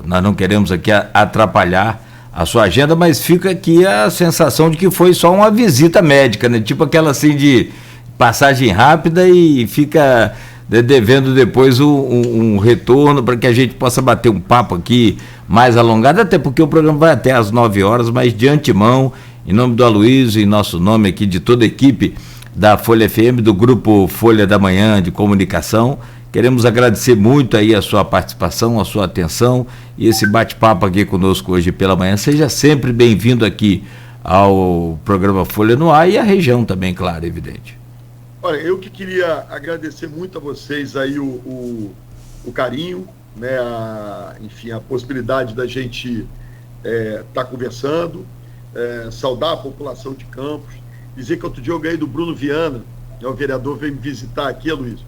nós não queremos aqui atrapalhar a sua agenda, mas fica aqui a sensação de que foi só uma visita médica, né? Tipo aquela assim de passagem rápida e fica devendo depois um retorno para que a gente possa bater um papo aqui mais alongado, até porque o programa vai até às 9 horas, mas de antemão em nome do Aloysio, em nosso nome aqui de toda a equipe da Folha FM, do grupo Folha da Manhã de Comunicação, queremos agradecer muito aí a sua participação, a sua atenção e esse bate-papo aqui conosco hoje pela manhã. Seja sempre bem-vindo aqui ao programa Folha no Ar e à região também, claro, evidente. Olha, eu que queria agradecer muito a vocês aí o carinho, né, enfim, a possibilidade da gente estar conversando, saudar a população de Campos, dizer que outro dia eu ganhei do Bruno Viana, o vereador veio me visitar aqui, Aloysio,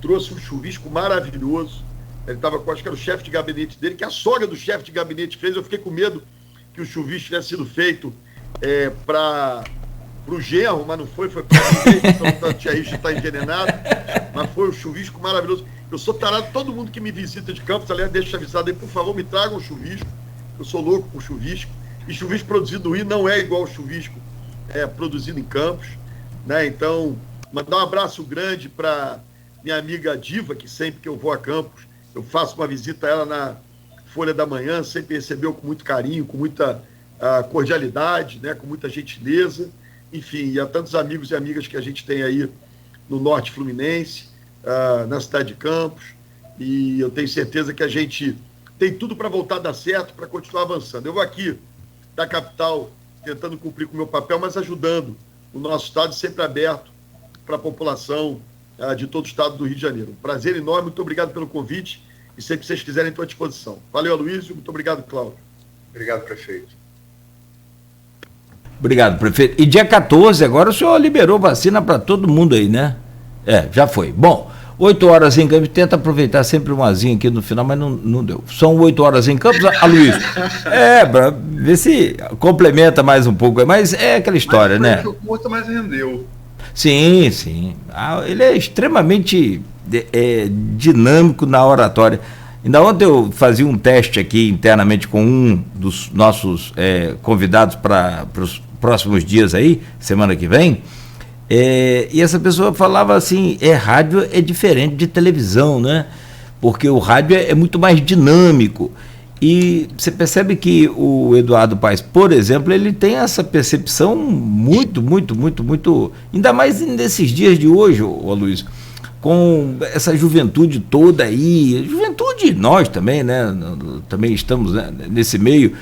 trouxe um chuvisco maravilhoso, ele estava com, acho que era o chefe de gabinete dele, que a sogra do chefe de gabinete fez, eu fiquei com medo que o chuvisco tivesse sido feito para o genro, mas não foi para então a tia Rita está envenenada, mas foi um chuvisco maravilhoso. Eu sou tarado, todo mundo que me visita de Campos, aliás, deixa avisado aí, por favor, me tragam um chuvisco, eu sou louco por chuvisco, e chuvisco produzido no Rio não é igual ao chuvisco produzido em Campos, né? Então, mandar um abraço grande para minha amiga Diva, que sempre que eu vou a Campos, eu faço uma visita a ela na Folha da Manhã, sempre recebeu com muito carinho, com muita cordialidade, né? Com muita gentileza, enfim, e a tantos amigos e amigas que a gente tem aí no Norte Fluminense, na cidade de Campos, e eu tenho certeza que a gente tem tudo para voltar a dar certo, para continuar avançando. Eu vou aqui da capital tentando cumprir com o meu papel, mas ajudando o nosso estado, sempre aberto para a população de todo o estado do Rio de Janeiro. Um prazer enorme, muito obrigado pelo convite e sempre que vocês quiserem, estou à disposição. Valeu, Aloysio, muito obrigado, Cláudio. Obrigado, prefeito. Obrigado, prefeito. E dia 14, agora o senhor liberou vacina para todo mundo aí, né? Já foi. Bom, 8 horas em Campos, tenta aproveitar sempre um azinho aqui no final, mas não deu. São 8 horas em Campos, Aloysio. Para ver se complementa mais um pouco, mas é aquela história, né? O curso mais rendeu. Sim, sim. Ele é extremamente dinâmico na oratória. Ainda ontem eu fazia um teste aqui internamente com um dos nossos convidados para os próximos dias aí, semana que vem, e essa pessoa falava assim, rádio é diferente de televisão, né? Porque o rádio é muito mais dinâmico. E você percebe que o Eduardo Paes, por exemplo, ele tem essa percepção muito, ainda mais nesses dias de hoje, Aloysio, com essa juventude toda aí, juventude nós também, né? Também estamos, né, nesse meio.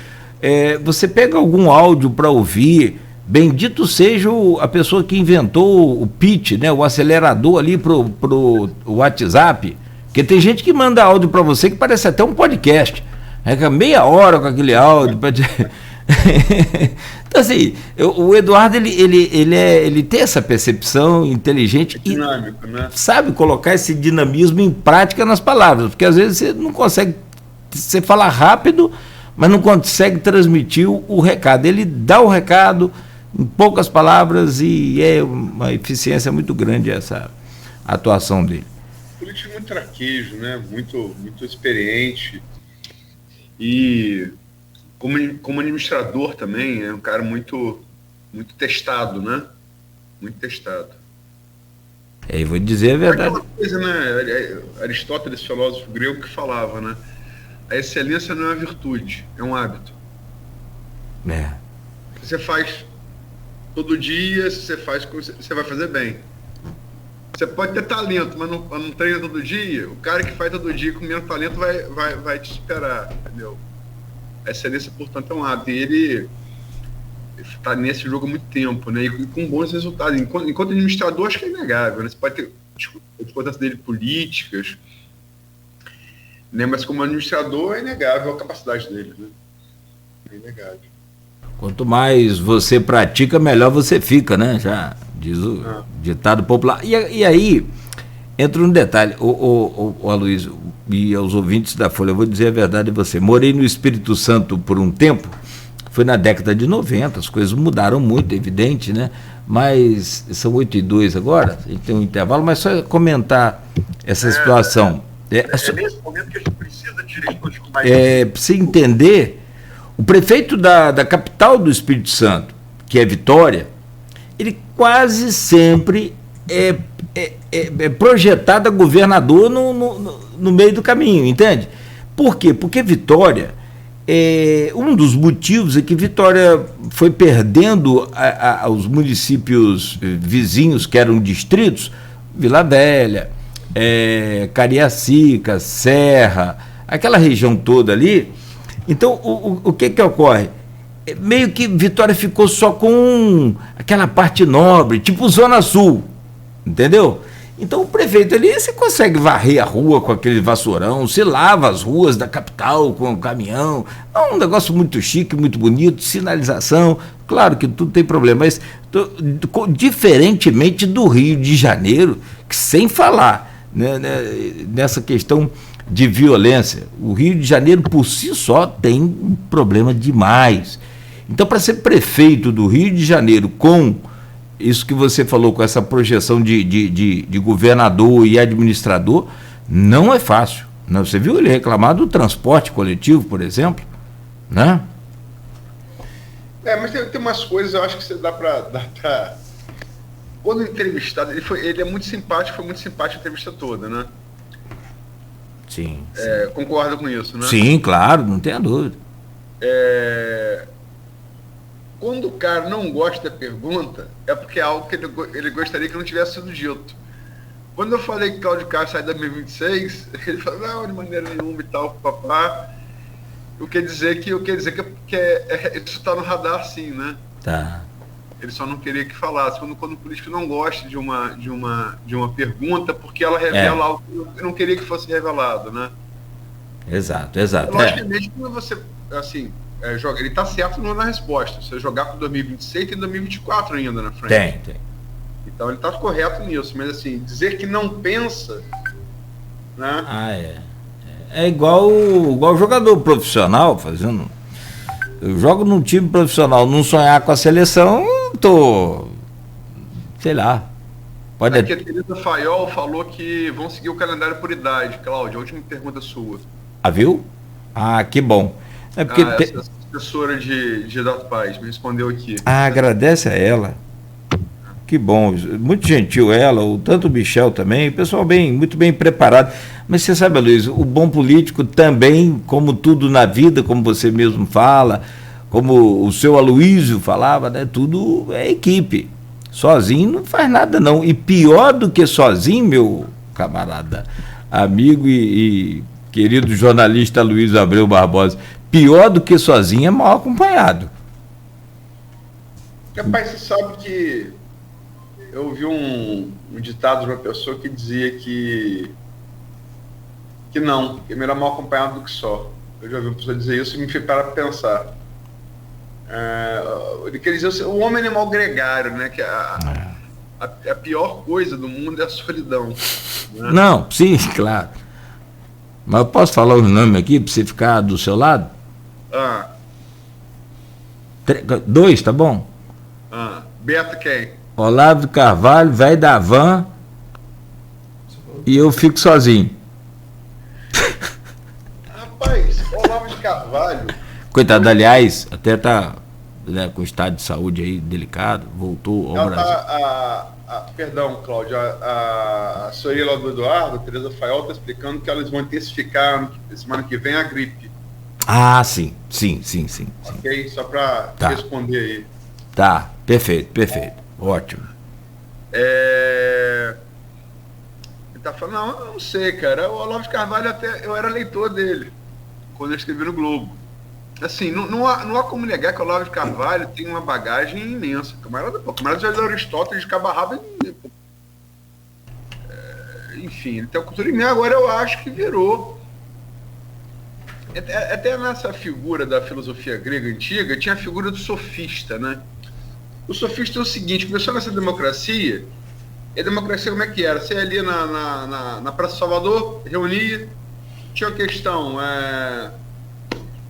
Você pega algum áudio para ouvir, bendito seja a pessoa que inventou o pitch, né? O acelerador ali pro WhatsApp, porque tem gente que manda áudio para você que parece até um podcast. Meia hora com aquele áudio. Então, assim, o Eduardo, ele tem essa percepção inteligente dinâmico, né? Sabe colocar esse dinamismo em prática nas palavras, porque às vezes você não consegue, você fala rápido, mas não consegue transmitir o recado. Ele dá o recado em poucas palavras e é uma eficiência muito grande essa atuação dele. Político muito traquejo, né? Muito experiente. E como administrador também, é um cara muito testado, né? Muito testado. E vou dizer a verdade. Aquela coisa, né? Aristóteles, filósofo grego, que falava, né? A excelência não é uma virtude, é um hábito. Você faz todo dia, se você faz, você vai fazer bem. Você pode ter talento, mas não treina todo dia. O cara que faz todo dia com menos talento vai te superar, entendeu? A excelência, portanto, é um hábito. E ele está nesse jogo há muito tempo, né? E com bons resultados. Enquanto administrador, acho que é inegável, né? Você pode ter a importância dele políticas, né? Mas como administrador, é inegável a capacidade dele, né? É inegável. Quanto mais você pratica, melhor você fica, né? Já diz o ditado popular. E aí, entra um detalhe, o Aloysio e aos ouvintes da Folha, eu vou dizer a verdade a você. Morei no Espírito Santo por um tempo, foi na década de 90, as coisas mudaram muito, é evidente, né? Mas são 8h02 agora, a gente tem um intervalo, mas só comentar essa situação. Nesse momento que a gente precisa de diretores com mais... Para você entender, o prefeito da capital do Espírito Santo, que é Vitória, ele quase sempre é projetado a governador no meio do caminho, entende? Por quê? Porque Vitória Um dos motivos é que Vitória foi perdendo os municípios vizinhos, que eram distritos, Vila Velha, Cariacica, Serra, aquela região toda ali. Então, o que ocorre? Meio que Vitória ficou só com aquela parte nobre, tipo Zona Sul, entendeu? Então o prefeito ali, você consegue varrer a rua com aquele vassourão, você lava as ruas da capital com o caminhão, é um negócio muito chique, muito bonito, sinalização, claro que tudo tem problema, mas diferentemente do Rio de Janeiro, que sem falar, né, nessa questão de violência, o Rio de Janeiro por si só tem um problema demais. Então, para ser prefeito do Rio de Janeiro com isso que você falou, com essa projeção de governador e administrador, não é fácil. Não, você viu ele reclamar do transporte coletivo, por exemplo? Né? Mas tem umas coisas, eu acho que você dá para... Quando entrevistado, ele é muito simpático, foi muito simpático a entrevista toda, né? Sim. Concorda com isso, né? Sim, claro, não tenha dúvida. Quando o cara não gosta da pergunta, é porque é algo que ele gostaria que não tivesse sido dito. Quando eu falei que Cláudio Castro sai da 2026, ele falou, não, de maneira nenhuma e tal, papá. Eu quero dizer que isso está no radar, sim, né? Tá. Ele só não queria que falasse. Quando o político não gosta de uma pergunta, porque ela revela algo que eu não queria que fosse revelado, né? Exato. Logicamente, quando você, assim... ele está certo na resposta. Se você jogar para 2026, tem 2024 ainda na frente. Tem. Então ele está correto nisso, mas assim, dizer que não pensa, né? É igual jogador profissional fazendo. Eu jogo num time profissional, não sonhar com a seleção, sei lá. Aqui a Teresa Faiol falou que vão seguir o calendário por idade. Cláudio, a última pergunta sua. Viu? Que bom. É porque essa assessora de Dato Paz me respondeu aqui. Agradece a ela. Que bom, muito gentil ela, tanto o Michel também, o pessoal muito bem preparado. Mas você sabe, Luiz, o bom político também, como tudo na vida, como você mesmo fala, como o seu Aloísio falava, né? Tudo é equipe. Sozinho não faz nada não. E pior do que sozinho, meu camarada, amigo e querido jornalista Luiz Abreu Barbosa, pior do que sozinho é mal acompanhado. Rapaz, você sabe que eu ouvi um ditado de uma pessoa que dizia que é melhor mal acompanhado do que só. Eu já ouvi uma pessoa dizer isso e me fez parar para pensar. Ele quer dizer, o homem é animal gregário, né? Que a pior coisa do mundo é a solidão. Né? Não, sim, claro. Mas eu posso falar os nomes aqui para você ficar do seu lado? 2, tá bom? Beto quem? Olavo Carvalho, velho da van, e eu fico sozinho. Rapaz, Olavo de Carvalho... Coitado, aliás, até tá, né, com estado de saúde aí delicado, voltou ao Brasil. Perdão, Cláudio, a senhoria lá do Eduardo, a Teresa Faiol, está explicando que elas vão intensificar semana que vem a gripe. Sim. Ok? Só para responder aí. Tá, perfeito. Ótimo. Ele tá falando, eu não sei, cara. O Olavo de Carvalho, eu era leitor dele, quando eu escrevi no Globo. Assim, não há como negar que o Olavo de Carvalho tem uma bagagem imensa. Camarada já de Aristóteles, de Cabarraba, enfim, ele tem uma cultura imensa. Agora eu acho que virou. Até nessa figura da filosofia grega antiga, tinha a figura do sofista, né? O sofista é o seguinte, começou nessa democracia, e a democracia como é que era? Você ia ali na Praça Salvador, reunia, tinha uma questão,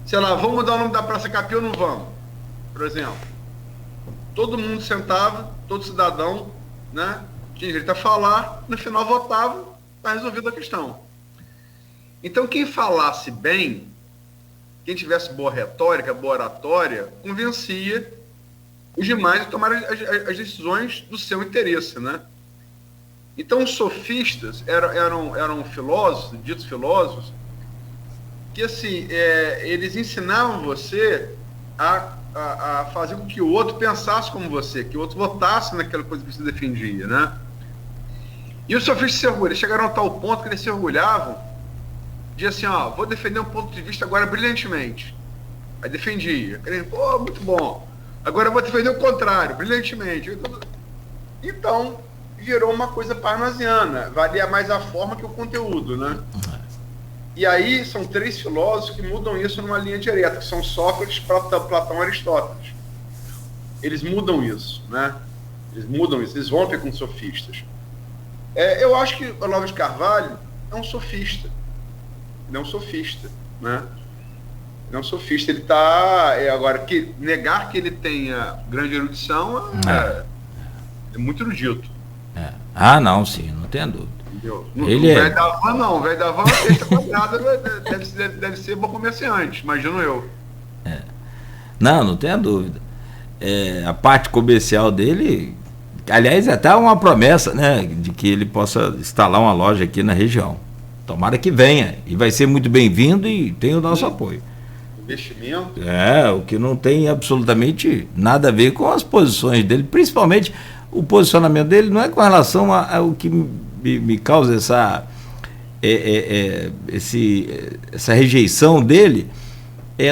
sei lá, vamos mudar o nome da Praça Capi ou não vamos? Por exemplo. Todo mundo sentava, todo cidadão, né? Tinha direito a falar, no final votava, está resolvida a questão. Então quem falasse bem, quem tivesse boa retórica, boa oratória, convencia os demais a tomar as decisões do seu interesse, né? Então os sofistas eram filósofos, ditos filósofos, que assim, eles ensinavam você a fazer com que o outro pensasse como você, que o outro votasse naquela coisa que você defendia, né? E os sofistas se orgulham, eles chegaram a tal ponto que eles se orgulhavam de assim, ó, vou defender um ponto de vista agora brilhantemente. Aí defendia, querendo, pô, muito bom. Agora eu vou defender o contrário, brilhantemente. Então, virou uma coisa parnasiana, valia mais a forma que o conteúdo, né? E aí são 3 filósofos que mudam isso numa linha direta, que são Sócrates, Platão e Aristóteles. Eles mudam isso, né? Eles mudam isso, eles rompem com os sofistas. Eu acho que o Olavo de Carvalho é um sofista. Ele é um sofista, né? Ele é um sofista. Ele está... agora, negar que ele tenha grande erudição é muito erudito. Ah, não, sim, não tenho dúvida. Ele velho da van, não. O velho da van, sexta quadrada, deve ser bom comerciante, imagino eu. Não tenho dúvida. A parte comercial dele, aliás, é até uma promessa, né, de que ele possa instalar uma loja aqui na região. Tomara que venha, e vai ser muito bem-vindo e tem o nosso apoio. Investimento. O que não tem absolutamente nada a ver com as posições dele, principalmente o posicionamento dele não é com relação ao que me causa essa rejeição dele,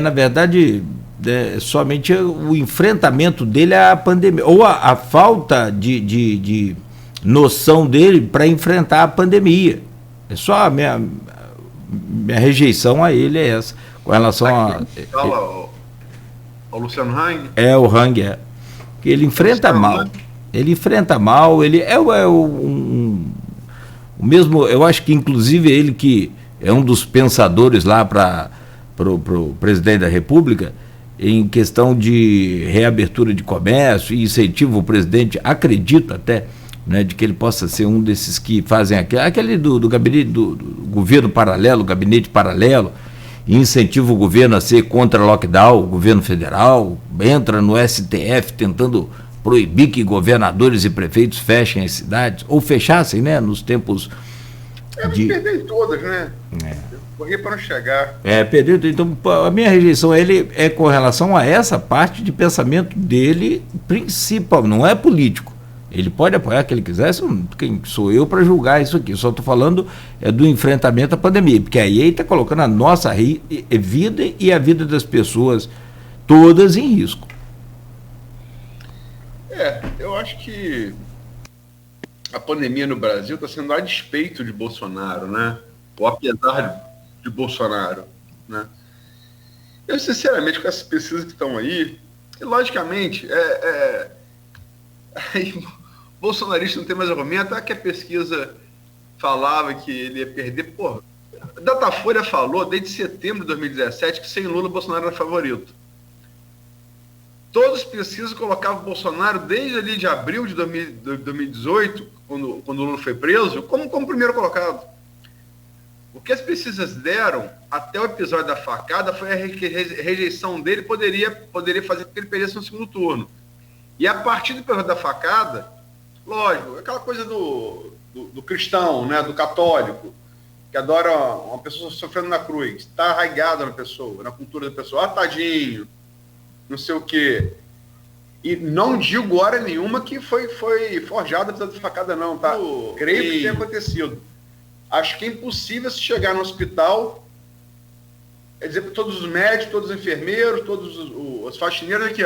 na verdade, somente o enfrentamento dele à pandemia, ou a falta de noção dele para enfrentar a pandemia. É só a minha rejeição a ele é essa, com relação Fala o Luciano Hang? O Hang, que ele enfrenta mal. Ele enfrenta mal, ele o mesmo, eu acho que inclusive ele que é um dos pensadores lá para o presidente da República, em questão de reabertura de comércio e incentivo, o presidente acredita até, né, de que ele possa ser um desses que fazem aquele do gabinete do governo paralelo, gabinete paralelo, e incentiva o governo a ser contra lockdown, o governo federal, entra no STF tentando proibir que governadores e prefeitos fechem as cidades, ou fechassem, né, nos tempos de... Perder todas, né? Correr para não chegar. Perdeu. Então, a minha rejeição a ele é com relação a essa parte de pensamento dele, principal, não é político. Ele pode apoiar quem ele quiser, quem sou eu para julgar isso aqui? Eu só estou falando do enfrentamento à pandemia, porque aí ele está colocando a nossa vida e a vida das pessoas todas em risco. Eu acho que a pandemia no Brasil está sendo a despeito de Bolsonaro, né? Ou apesar de Bolsonaro, né? Eu, sinceramente, com essas pesquisas que estão aí, e logicamente, bolsonarista não tem mais argumento, que a pesquisa falava que ele ia perder, porra. A Datafolha falou, desde setembro de 2017, que sem Lula, Bolsonaro era favorito. Todas as pesquisas colocavam o Bolsonaro, desde ali de abril de 2018, quando o Lula foi preso, como primeiro colocado. O que as pesquisas deram, até o episódio da facada, foi a rejeição dele poderia fazer com que ele perdesse no segundo turno. E a partir do episódio da facada, lógico, aquela coisa do cristão, né, do católico, que adora uma pessoa sofrendo na cruz, está arraigada na pessoa, na cultura da pessoa, tadinho, não sei o quê. E não digo hora nenhuma que foi forjada a facada, não, tá? Creio que tenha acontecido. Acho que é impossível se chegar no hospital, dizer para todos os médicos, todos os enfermeiros, todos os faxineiros aqui,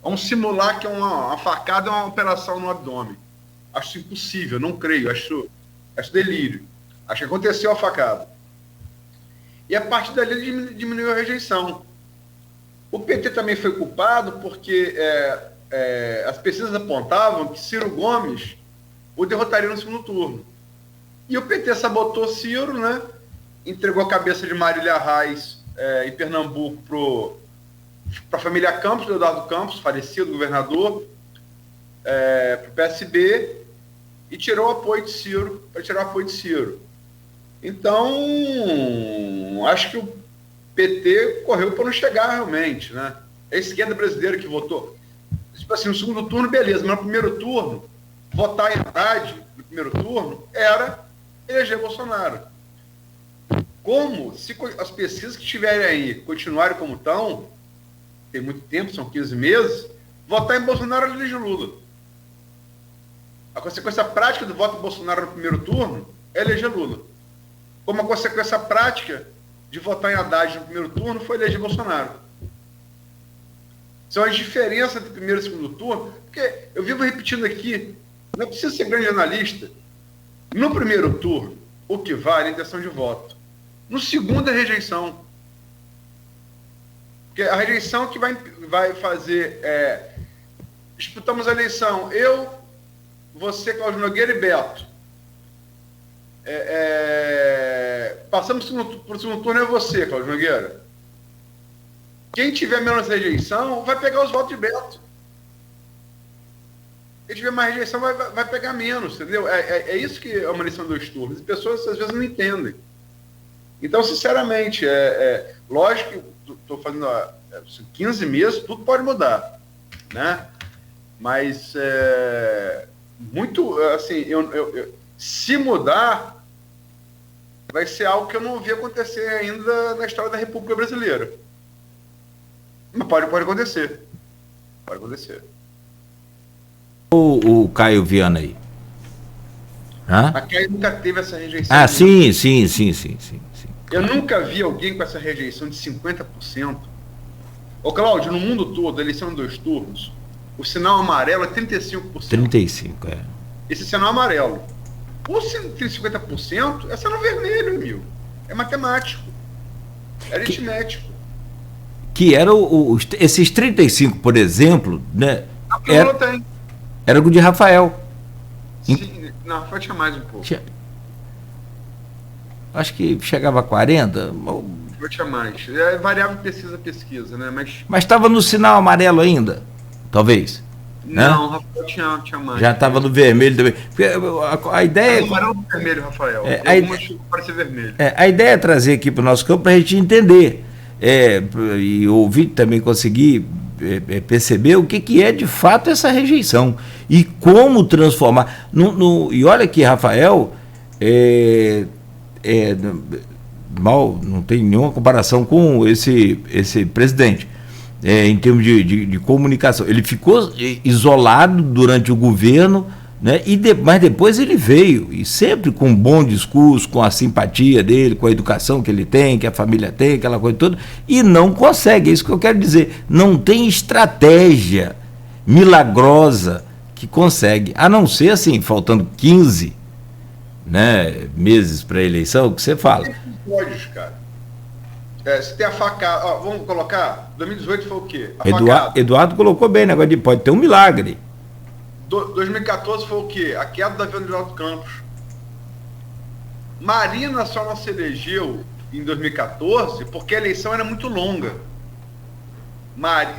vamos simular que uma facada é uma operação no abdômen. Acho impossível, não creio, acho delírio. Acho que aconteceu a facada. E a partir dali ele diminuiu a rejeição. O PT também foi culpado porque as pesquisas apontavam que Ciro Gomes o derrotaria no segundo turno. E o PT sabotou Ciro, né? Entregou a cabeça de Marília Reis em Pernambuco para a família Campos, do Eduardo Campos, falecido governador, para o PSB, e tirou o apoio de Ciro. Então, acho que o PT correu para não chegar realmente, né? É a esquerda brasileira que votou. Tipo assim, no segundo turno, beleza, mas no primeiro turno, votar em Haddad, no primeiro turno, era eleger Bolsonaro. como, se as pesquisas que estiverem aí continuarem como estão, tem muito tempo, são 15 meses, votar em Bolsonaro é eleger Lula. A consequência prática do voto em Bolsonaro no primeiro turno é eleger Lula. Como a consequência prática de votar em Haddad no primeiro turno foi eleger Bolsonaro. São as diferenças entre primeiro e segundo turno, porque eu vivo repetindo aqui, não é preciso ser grande analista. No primeiro turno, o que vale é a intenção de voto. No segundo é rejeição. Porque a rejeição que vai fazer disputamos a eleição, eu, você, Cláudio Nogueira e Beto. Passamos por segundo turno é você, Cláudio Nogueira. Quem tiver menos rejeição vai pegar os votos de Beto. Quem tiver mais rejeição vai pegar menos, entendeu? É isso que é uma eleição de 2 turnos. As pessoas às vezes não entendem. Então, sinceramente, lógico que estou fazendo 15 meses, tudo pode mudar, né? Mas muito, assim, se mudar, vai ser algo que eu não vi acontecer ainda na história da República Brasileira. Mas pode acontecer. Pode acontecer. O Caio Viana aí. Hã? A Caio nunca teve essa rejeição. Ah, sim. Eu nunca vi alguém com essa rejeição de 50%. Ô, Cláudio, no mundo todo, a eleição em 2 turnos, o sinal amarelo é 35%. 35%, é. Esse sinal amarelo. O 50% é sinal vermelho, amigo. É matemático. É aritmético. Que era esses 35%, por exemplo, né? Era o de Rafael. Sim, não, Rafael tinha mais um pouco. Acho que chegava a 40%. Eu tinha mais. É variável pesquisa, né? Mas estava no sinal amarelo ainda, talvez. Não, né? Rafael tinha mais. Já estava no vermelho também. Porque a ideia é amarelo no vermelho, Rafael. Parece vermelho. A ideia é trazer aqui para o nosso campo para a gente entender. E ouvir também conseguir perceber o que é de fato essa rejeição e como transformar. E olha que Rafael não tem nenhuma comparação com esse presidente em termos de comunicação. Ele ficou isolado durante o governo, né? Mas depois ele veio, e sempre com um bom discurso, com a simpatia dele, com a educação que ele tem, que a família tem, aquela coisa toda, e não consegue, é isso que eu quero dizer, não tem estratégia milagrosa que consegue, a não ser assim, faltando 15, né, meses para a eleição, que você fala. Tem episódios, cara. Se tem a facada, vamos colocar, 2018 foi o quê? Eduardo colocou bem, negócio de pode ter um milagre. 2014 foi o quê? A queda do avião de Eduardo Campos. Marina só não se elegeu em 2014 porque a eleição era muito longa.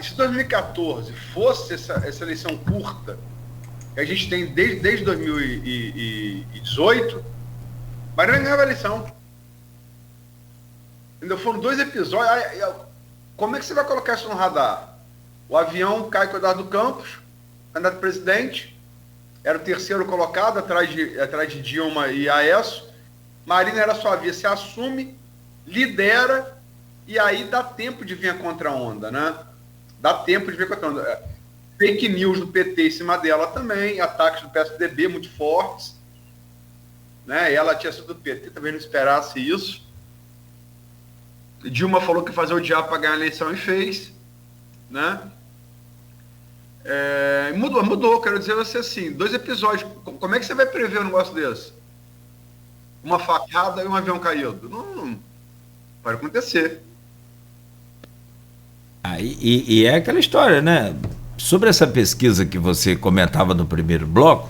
Se 2014 fosse essa eleição curta que a gente tem desde 2018, Marina ganhava a eleição. Ainda foram 2 episódios. Como é que você vai colocar isso no radar? O avião cai com o Eduardo Campos, candidato a presidente, era o 3º colocado, atrás de Dilma e Aécio. Marina era sua vez, se assume, lidera, e aí dá tempo de vir a contra-onda, né? Dá tempo de vir a contra-onda. Fake news do PT em cima dela também, ataques do PSDB muito fortes, né? E ela tinha sido do PT, também não esperasse isso. Dilma falou que fazia o diabo para ganhar a eleição e fez, né? Mudou, quero dizer você assim, 2 episódios, como é que você vai prever um negócio desse? Uma facada e um avião caído? Não pode acontecer. E é aquela história, né? Sobre essa pesquisa que você comentava no primeiro bloco,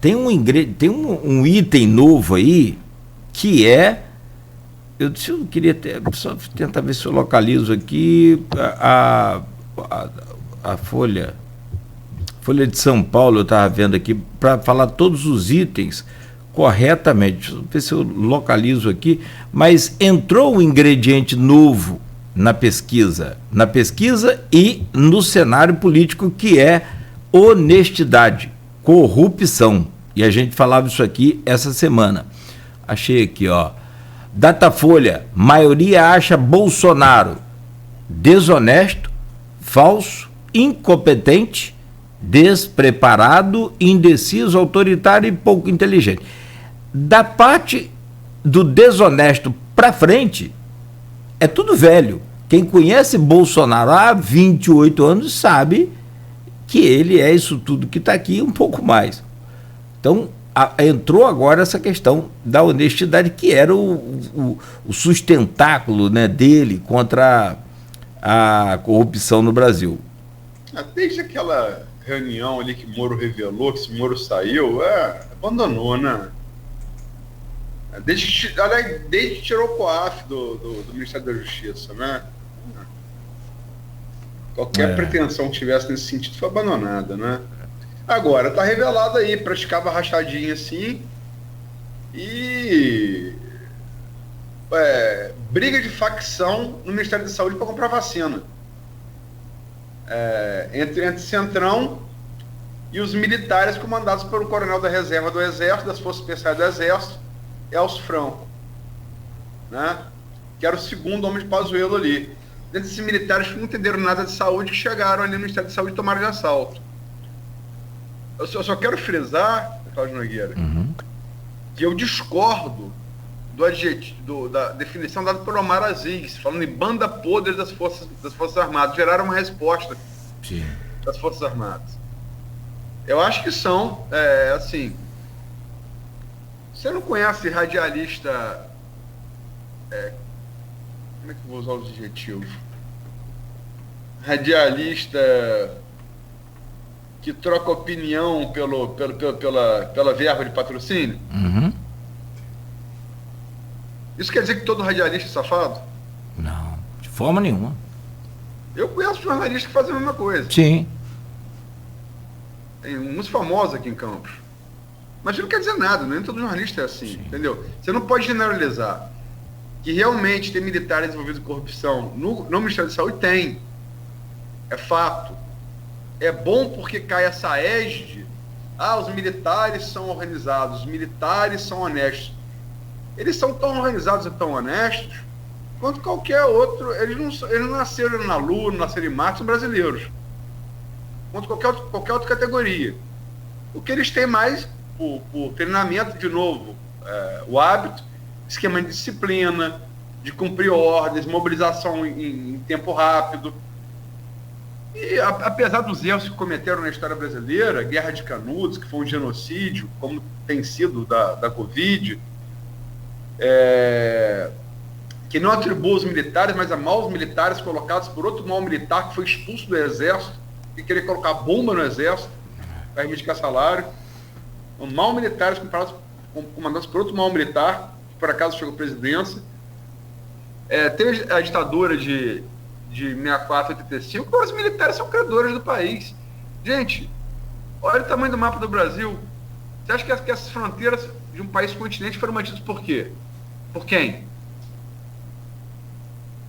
tem um item novo aí que eu queria só tentar ver se eu localizo aqui a Folha de São Paulo, eu estava vendo aqui, para falar todos os itens corretamente. Deixa eu ver se eu localizo aqui, mas entrou um ingrediente novo na pesquisa e no cenário político, que é honestidade, corrupção. E a gente falava isso aqui essa semana. Achei aqui, ó. Datafolha, maioria acha Bolsonaro desonesto, falso, incompetente, despreparado, indeciso, autoritário e pouco inteligente. Da parte do desonesto para frente, é tudo velho. Quem conhece Bolsonaro há 28 anos sabe que ele é isso tudo que está aqui e um pouco mais. Então, entrou agora essa questão da honestidade, que era o sustentáculo, né, dele contra a corrupção no Brasil. Desde aquela reunião ali que Moro revelou, que esse Moro saiu, abandonou, né? Desde que tirou o COAF do Ministério da Justiça, né? Qualquer pretensão que tivesse nesse sentido foi abandonada, né? Agora, tá revelado aí, praticava rachadinha assim e briga de facção no Ministério da Saúde para comprar vacina. Entre Centrão e os militares comandados pelo coronel da reserva do Exército, das Forças Especiais do Exército, Elcio Franco, né? Que era o segundo homem de Pazuello ali. Desses militares que não entenderam nada de saúde, que chegaram ali no Ministério da Saúde e tomaram de assalto. Eu só quero frisar, Cláudio Nogueira, que eu discordo do adjetivo, da definição dada por Omar Aziz, falando em banda podre das Forças Armadas. Geraram uma resposta das Forças Armadas. Eu acho que são, assim, você não conhece radialista, como é que eu vou usar os adjetivos? Radialista que troca opinião pela verba de patrocínio? Isso quer dizer que todo radialista é safado? Não, de forma nenhuma. Eu conheço jornalistas que fazem a mesma coisa. Sim. Tem uns famosos aqui em Campos. Mas isso não quer dizer nada, nem todo jornalista é assim, entendeu? Você não pode generalizar. Que realmente tem militares envolvidos em corrupção no Ministério da Saúde, tem. É fato. É bom porque cai essa égide. Os militares são organizados, os militares são honestos. Eles são tão organizados e tão honestos quanto qualquer outro. Eles não nasceram na Lua, não nasceram em Marte, são brasileiros. Quanto qualquer outra categoria. O que eles têm mais, por treinamento, de novo, o hábito, esquema de disciplina, de cumprir ordens, mobilização em tempo rápido. E apesar dos erros que cometeram na história brasileira, Guerra de Canudos, que foi um genocídio, como tem sido da Covid, que não atribua os militares, mas a maus militares colocados por outro mau militar que foi expulso do Exército e querer colocar bomba no Exército para reivindicar salário. Mal militares comandados por outro mau militar, que por acaso chegou à presidência. Teve a ditadura de 64 a 85, os militares são credores do país. Gente, olha o tamanho do mapa do Brasil. Você acha que essas fronteiras de um país continente foram mantidas por quê? Por quem?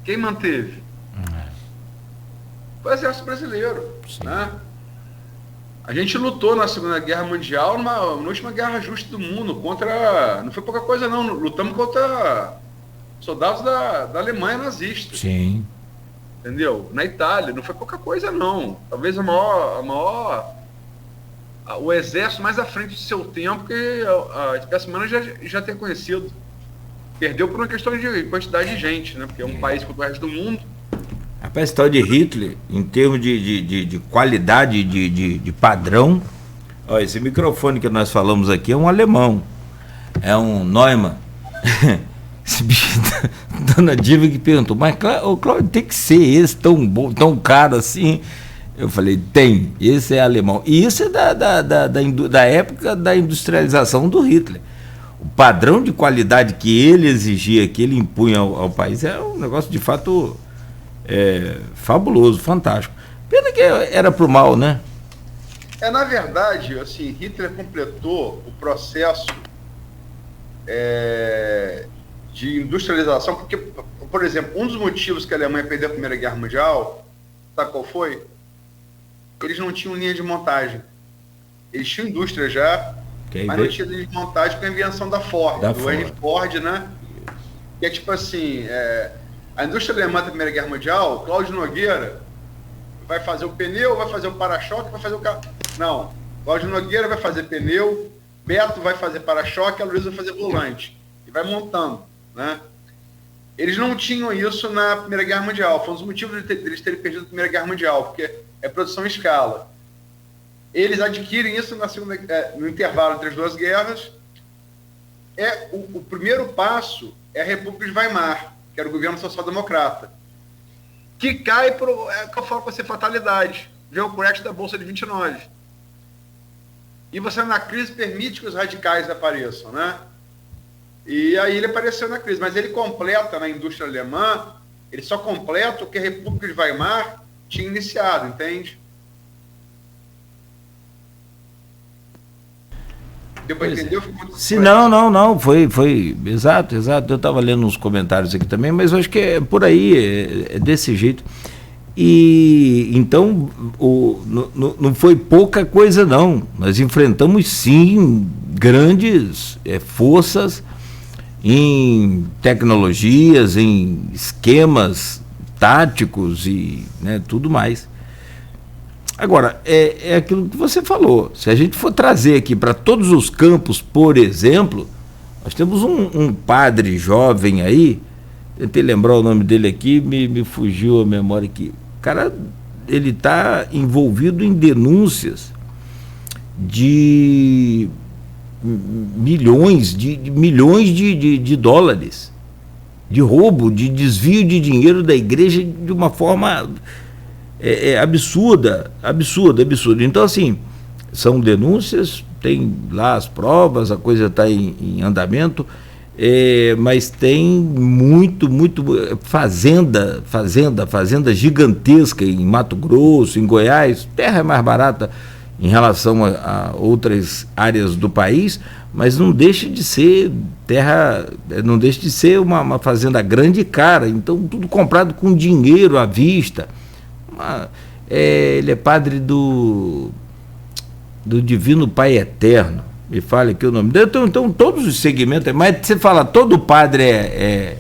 Quem manteve? Foi o Exército Brasileiro, né? A gente lutou na Segunda Guerra Mundial, na última guerra justa do mundo, não foi pouca coisa não, lutamos contra soldados da Alemanha nazista. Sim. Entendeu? Na Itália, não foi pouca coisa não. Talvez o exército mais à frente do seu tempo que a espécie humana já tenha conhecido. Perdeu por uma questão de quantidade de gente, né? Porque é um país contra o resto do mundo. Rapaz, esse tal de Hitler, em termos de qualidade, de padrão, ó, esse microfone que nós falamos aqui é um alemão, é um Neumann. Esse bicho, Dona Diva que perguntou, mas o Cláudio, tem que ser esse tão bom, tão caro assim? Eu falei, tem, esse é alemão. E isso é da época da industrialização do Hitler. O padrão de qualidade que ele exigia, que ele impunha ao país, é um negócio de fato fabuloso, fantástico. Pena que era pro mal, né? Na verdade, assim, Hitler completou o processo de industrialização, porque, por exemplo, um dos motivos que a Alemanha perdeu a Primeira Guerra Mundial, sabe qual foi? Eles não tinham linha de montagem. Eles tinham indústria já, mas não tinha desmontagem com a invenção da Ford, do Henry Ford, né? Que é tipo assim, a indústria alemã da Primeira Guerra Mundial, Cláudio Nogueira vai fazer o pneu, vai fazer o para-choque, vai fazer o carro. Não, Cláudio Nogueira vai fazer pneu, Beto vai fazer para-choque, a Luísa vai fazer volante. E vai montando, né? Eles não tinham isso na Primeira Guerra Mundial. Foi um dos motivos deles terem perdido a Primeira Guerra Mundial, porque é produção em escala. Eles adquirem isso no intervalo entre as duas guerras. O primeiro passo é a República de Weimar, que era o governo social-democrata, que cai conforme vai ser fatalidade. Vê o crash da Bolsa de 29. E você, na crise, permite que os radicais apareçam, né? E aí ele apareceu na crise. Mas ele completa na indústria alemã, ele só completa o que a República de Weimar tinha iniciado, entende? Deu para entender? Não, foi exato, eu estava lendo uns comentários aqui também, mas eu acho que é por aí, é desse jeito. E então não foi pouca coisa não, nós enfrentamos sim grandes forças em tecnologias, em esquemas táticos e, né, tudo mais. Agora, é aquilo que você falou. Se a gente for trazer aqui para todos os campos, por exemplo, nós temos um padre jovem aí, tentei lembrar o nome dele aqui, me fugiu a memória aqui. O cara, ele está envolvido em denúncias de milhões de dólares, de roubo, de desvio de dinheiro da igreja de uma forma... absurda. Então, assim, são denúncias, tem lá as provas, a coisa está em andamento, mas tem muito fazenda gigantesca em Mato Grosso, em Goiás. Terra é mais barata em relação a outras áreas do país, mas não deixa de ser terra, não deixa de ser uma fazenda grande e cara. Então, tudo comprado com dinheiro à vista. Ele é padre do Divino Pai Eterno, me fale aqui o nome dele. Então todos os segmentos, mas você fala, todo padre é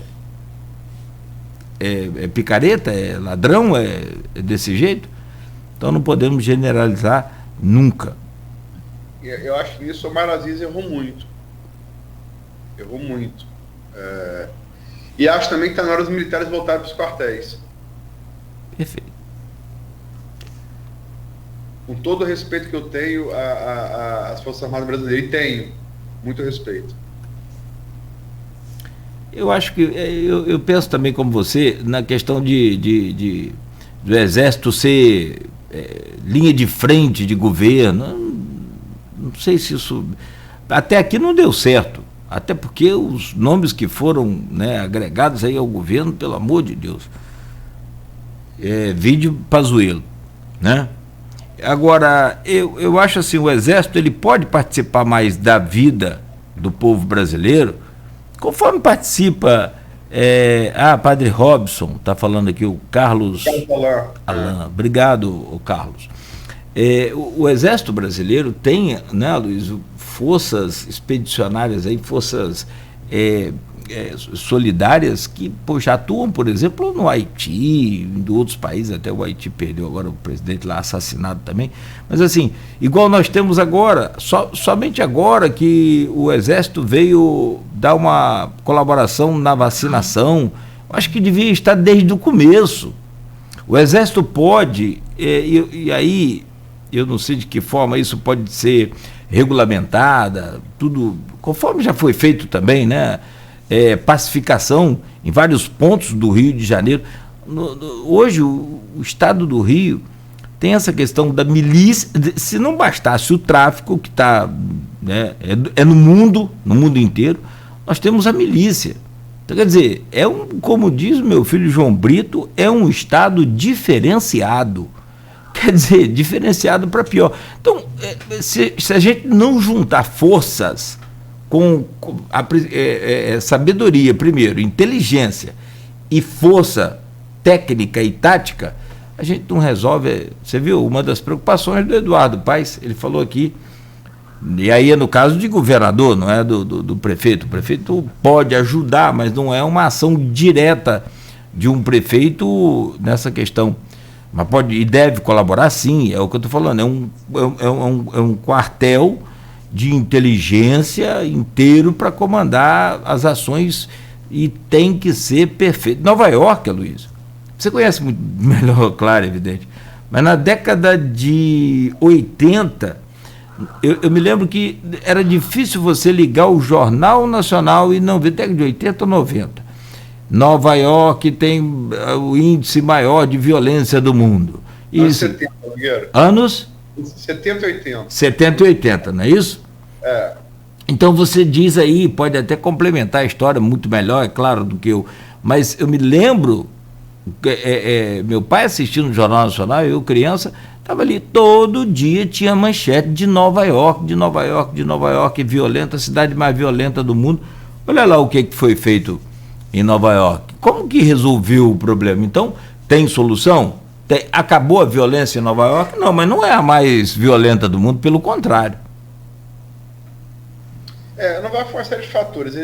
picareta, é ladrão, é desse jeito? Então não podemos generalizar nunca. Eu acho que nisso o Omar Aziz errou muito. E acho também que está na hora dos militares voltarem para os quartéis. Perfeito. Com todo o respeito que eu tenho às Forças Armadas Brasileiras, e tenho muito respeito. Eu acho que, eu penso também como você, na questão do Exército ser linha de frente de governo. Não sei se isso... Até aqui não deu certo, até porque os nomes que foram, né, agregados aí ao governo, pelo amor de Deus, vídeo Pazuello, né? Agora, eu acho assim, o Exército ele pode participar mais da vida do povo brasileiro, conforme participa, Padre Robson, está falando aqui o Carlos Alain. Obrigado, Carlos. O Exército brasileiro tem, né, Luiz, forças expedicionárias, aí, forças solidárias que já atuam, por exemplo, no Haiti, em outros países, até o Haiti perdeu agora o presidente lá assassinado também, mas assim, igual nós temos agora, somente agora que o Exército veio dar uma colaboração na vacinação. Acho que devia estar desde o começo. O Exército pode, e aí eu não sei de que forma isso pode ser regulamentada, tudo, conforme já foi feito também, né? Pacificação em vários pontos do Rio de Janeiro. Hoje o estado do Rio tem essa questão da milícia. Se não bastasse o tráfico que está, né, no mundo inteiro, nós temos a milícia. Então, quer dizer, como diz o meu filho João Brito, é um estado diferenciado. Quer dizer, diferenciado para pior. Então, se a gente não juntar forças com sabedoria, primeiro, inteligência e força técnica e tática, a gente não resolve. Você viu uma das preocupações do Eduardo Paes, ele falou aqui E aí é no caso de governador, não é do prefeito. O prefeito pode ajudar, mas não é uma ação direta de um prefeito nessa questão. Mas pode e deve colaborar, sim, é o que eu estou falando, é um quartel de inteligência inteiro para comandar as ações e tem que ser perfeito. Nova York, Luiz, você conhece muito melhor, claro, evidente, mas na década de 80, eu me lembro que era difícil você ligar o Jornal Nacional e não ver, década de 80 ou 90. Nova York tem o índice maior de violência do mundo. Anos 70, Nogueira. Anos? 70 e 80. 70 e 80, não é isso? É. Então você diz aí, pode até complementar a história muito melhor, é claro, do que eu. Mas eu me lembro, meu pai assistindo o Jornal Nacional, eu criança, estava ali, todo dia tinha manchete de Nova York, de Nova York, de Nova York, violenta, a cidade mais violenta do mundo. Olha lá o que foi feito em Nova York. Como que resolveu o problema? Então, tem solução? Acabou a violência em Nova York? Não, mas não é a mais violenta do mundo, pelo contrário. Nova York foi uma série de fatores.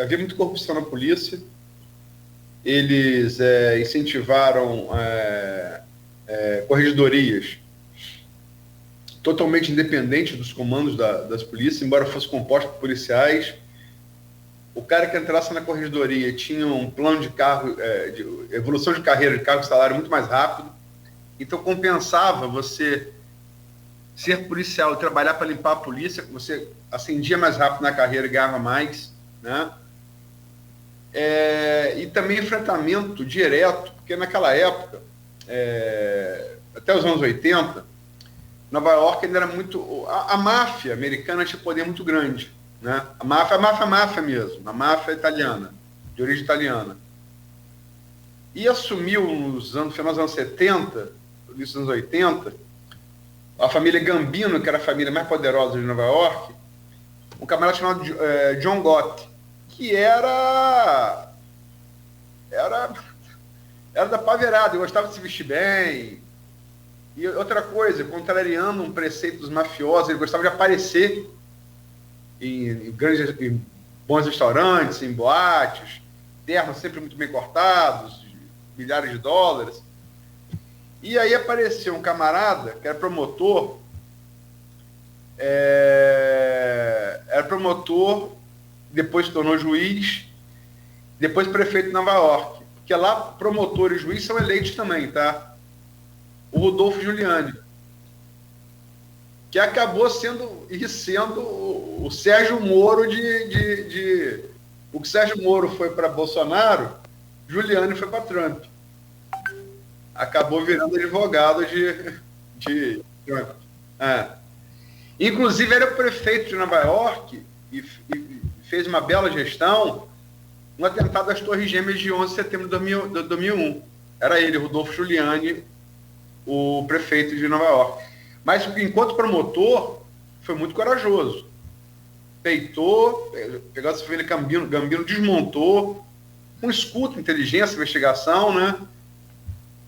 Havia muita corrupção na polícia, eles incentivaram corregedorias totalmente independentes dos comandos das polícias, embora fosse composto por policiais. O cara que entrasse na corregedoria tinha um plano de cargo, de evolução de carreira, de cargo e salário muito mais rápido. Então compensava você ser policial e trabalhar para limpar a polícia, você ascendia mais rápido na carreira e ganhava mais, né? E também enfrentamento direto, porque naquela época, até os anos 80, Nova York ainda era muito... A máfia americana tinha poder muito grande. Né? A máfia mesmo, a máfia italiana, de origem italiana. E assumiu no final dos anos 70, início dos anos 80, a família Gambino, que era a família mais poderosa de Nova York, um camarada chamado John Gott, que era da paverada, ele gostava de se vestir bem. E outra coisa, contrariando um preceito dos mafiosos, ele gostava de aparecer em bons restaurantes, em boates, ternos sempre muito bem cortados, milhares de dólares. E aí apareceu um camarada que era promotor, depois se tornou juiz, depois prefeito de Nova York, porque lá promotor e juiz são eleitos também, tá? O Rudolph Giuliani, que acabou sendo o Sérgio Moro o que Sérgio Moro foi para Bolsonaro, Giuliani foi para Trump. Acabou virando advogado de Trump. Inclusive, era o prefeito de Nova York e fez uma bela gestão no atentado às Torres Gêmeas de 11 de setembro de 2001. Era ele, Rudolph Giuliani, o prefeito de Nova York. Mas, enquanto promotor, foi muito corajoso. Peitou, pegou essa família Gambino, desmontou, com escuta, inteligência, investigação, né?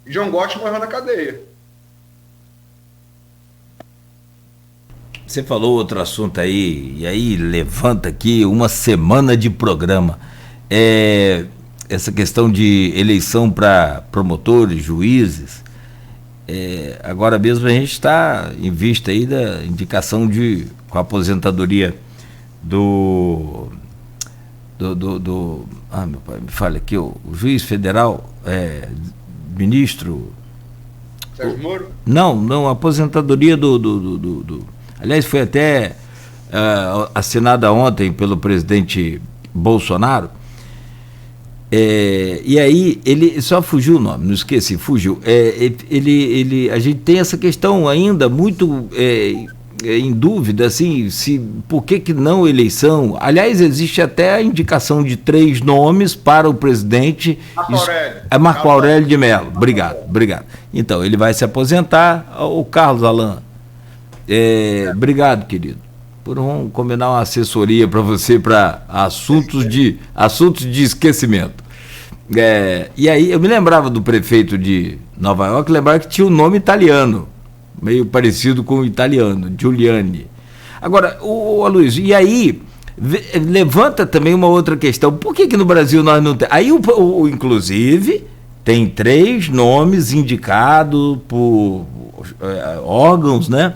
E John Gott morreu na cadeia. Você falou outro assunto aí, e aí levanta aqui uma semana de programa. Essa questão de eleição para promotores, juízes. Agora mesmo a gente está em vista aí da indicação com a aposentadoria do meu pai, me fala aqui, o juiz federal, ministro... Sérgio Moro? Não, a aposentadoria aliás, foi até assinada ontem pelo presidente Bolsonaro. E aí, ele só fugiu o nome, não esqueci, fugiu. A gente tem essa questão ainda muito em dúvida, assim, por que não eleição? Aliás, existe até a indicação de 3 nomes para o presidente. Marco Aurélio de Mello. Obrigado. Então, ele vai se aposentar. O Carlos Alan. Obrigado, querido. Vamos combinar uma assessoria para você para assuntos de esquecimento. E aí eu me lembrava do prefeito de Nova York, lembrava que tinha um nome italiano, meio parecido com o italiano, Giuliani. Agora, o Aloysio, e aí levanta também uma outra questão. Por que no Brasil nós não temos? Aí, inclusive, tem 3 nomes indicados por órgãos, né?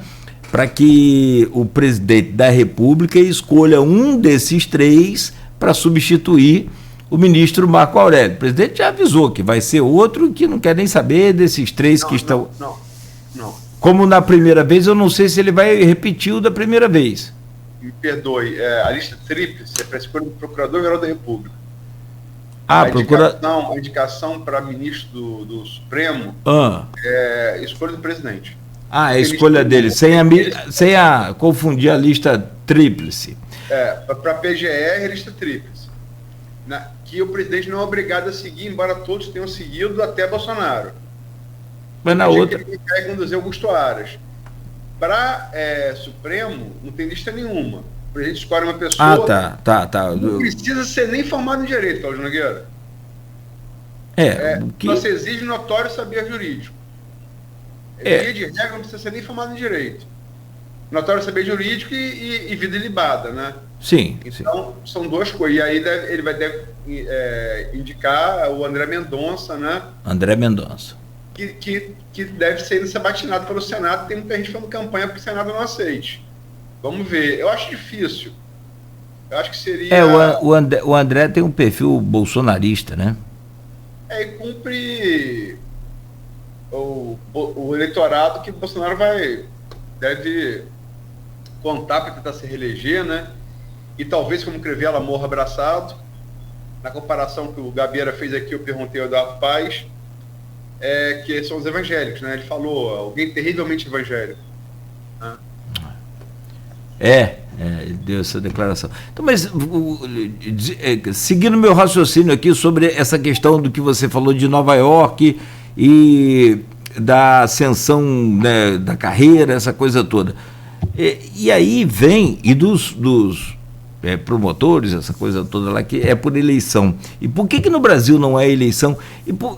Para que o presidente da República escolha um desses 3 para substituir o ministro Marco Aurélio. O presidente já avisou que vai ser outro que não quer nem saber desses 3 que estão... Não. Como na primeira vez, eu não sei se ele vai repetir o da primeira vez. Me perdoe, a lista tríplice é para a escolha do Procurador-Geral da República. A indicação para ministro do Supremo é escolha do presidente. A escolha dele, sem confundir a lista tríplice. Para a PGR é lista tríplice. Que o presidente não é obrigado a seguir, embora todos tenham seguido até Bolsonaro. Mas na outra... Ele quer conduzir Augusto Aras. Para Supremo, não tem lista nenhuma. O presidente escolhe uma pessoa... Tá. Não precisa ser nem formado em direito, Cláudio Nogueira. Só se exige notório saber jurídico. Via de regra, não precisa ser nem formado em direito. Notório saber jurídico e vida ilibada, né? Sim. Então, são 2 coisas. E aí ele deve indicar o André Mendonça, né? André Mendonça. Que deve ser sabatinado pelo Senado. Tem muita gente fazendo campanha para que o Senado não aceite. Vamos ver. Eu acho difícil. Eu acho que seria... O André tem um perfil bolsonarista, né? E cumpre o eleitorado que o Bolsonaro deve contar para tentar se reeleger, né? E talvez, como Crivella, morra abraçado. Na comparação que o Gabeira fez aqui, eu perguntei ao Eduardo Paes, que são os evangélicos, né? Ele falou, alguém terrivelmente evangélico. Né? Ele deu essa declaração. Então, mas seguindo meu raciocínio aqui sobre essa questão do que você falou de Nova York e da ascensão, né, da carreira, essa coisa toda. E aí vem, e dos promotores, essa coisa toda lá, que é por eleição. E por que no Brasil não é eleição?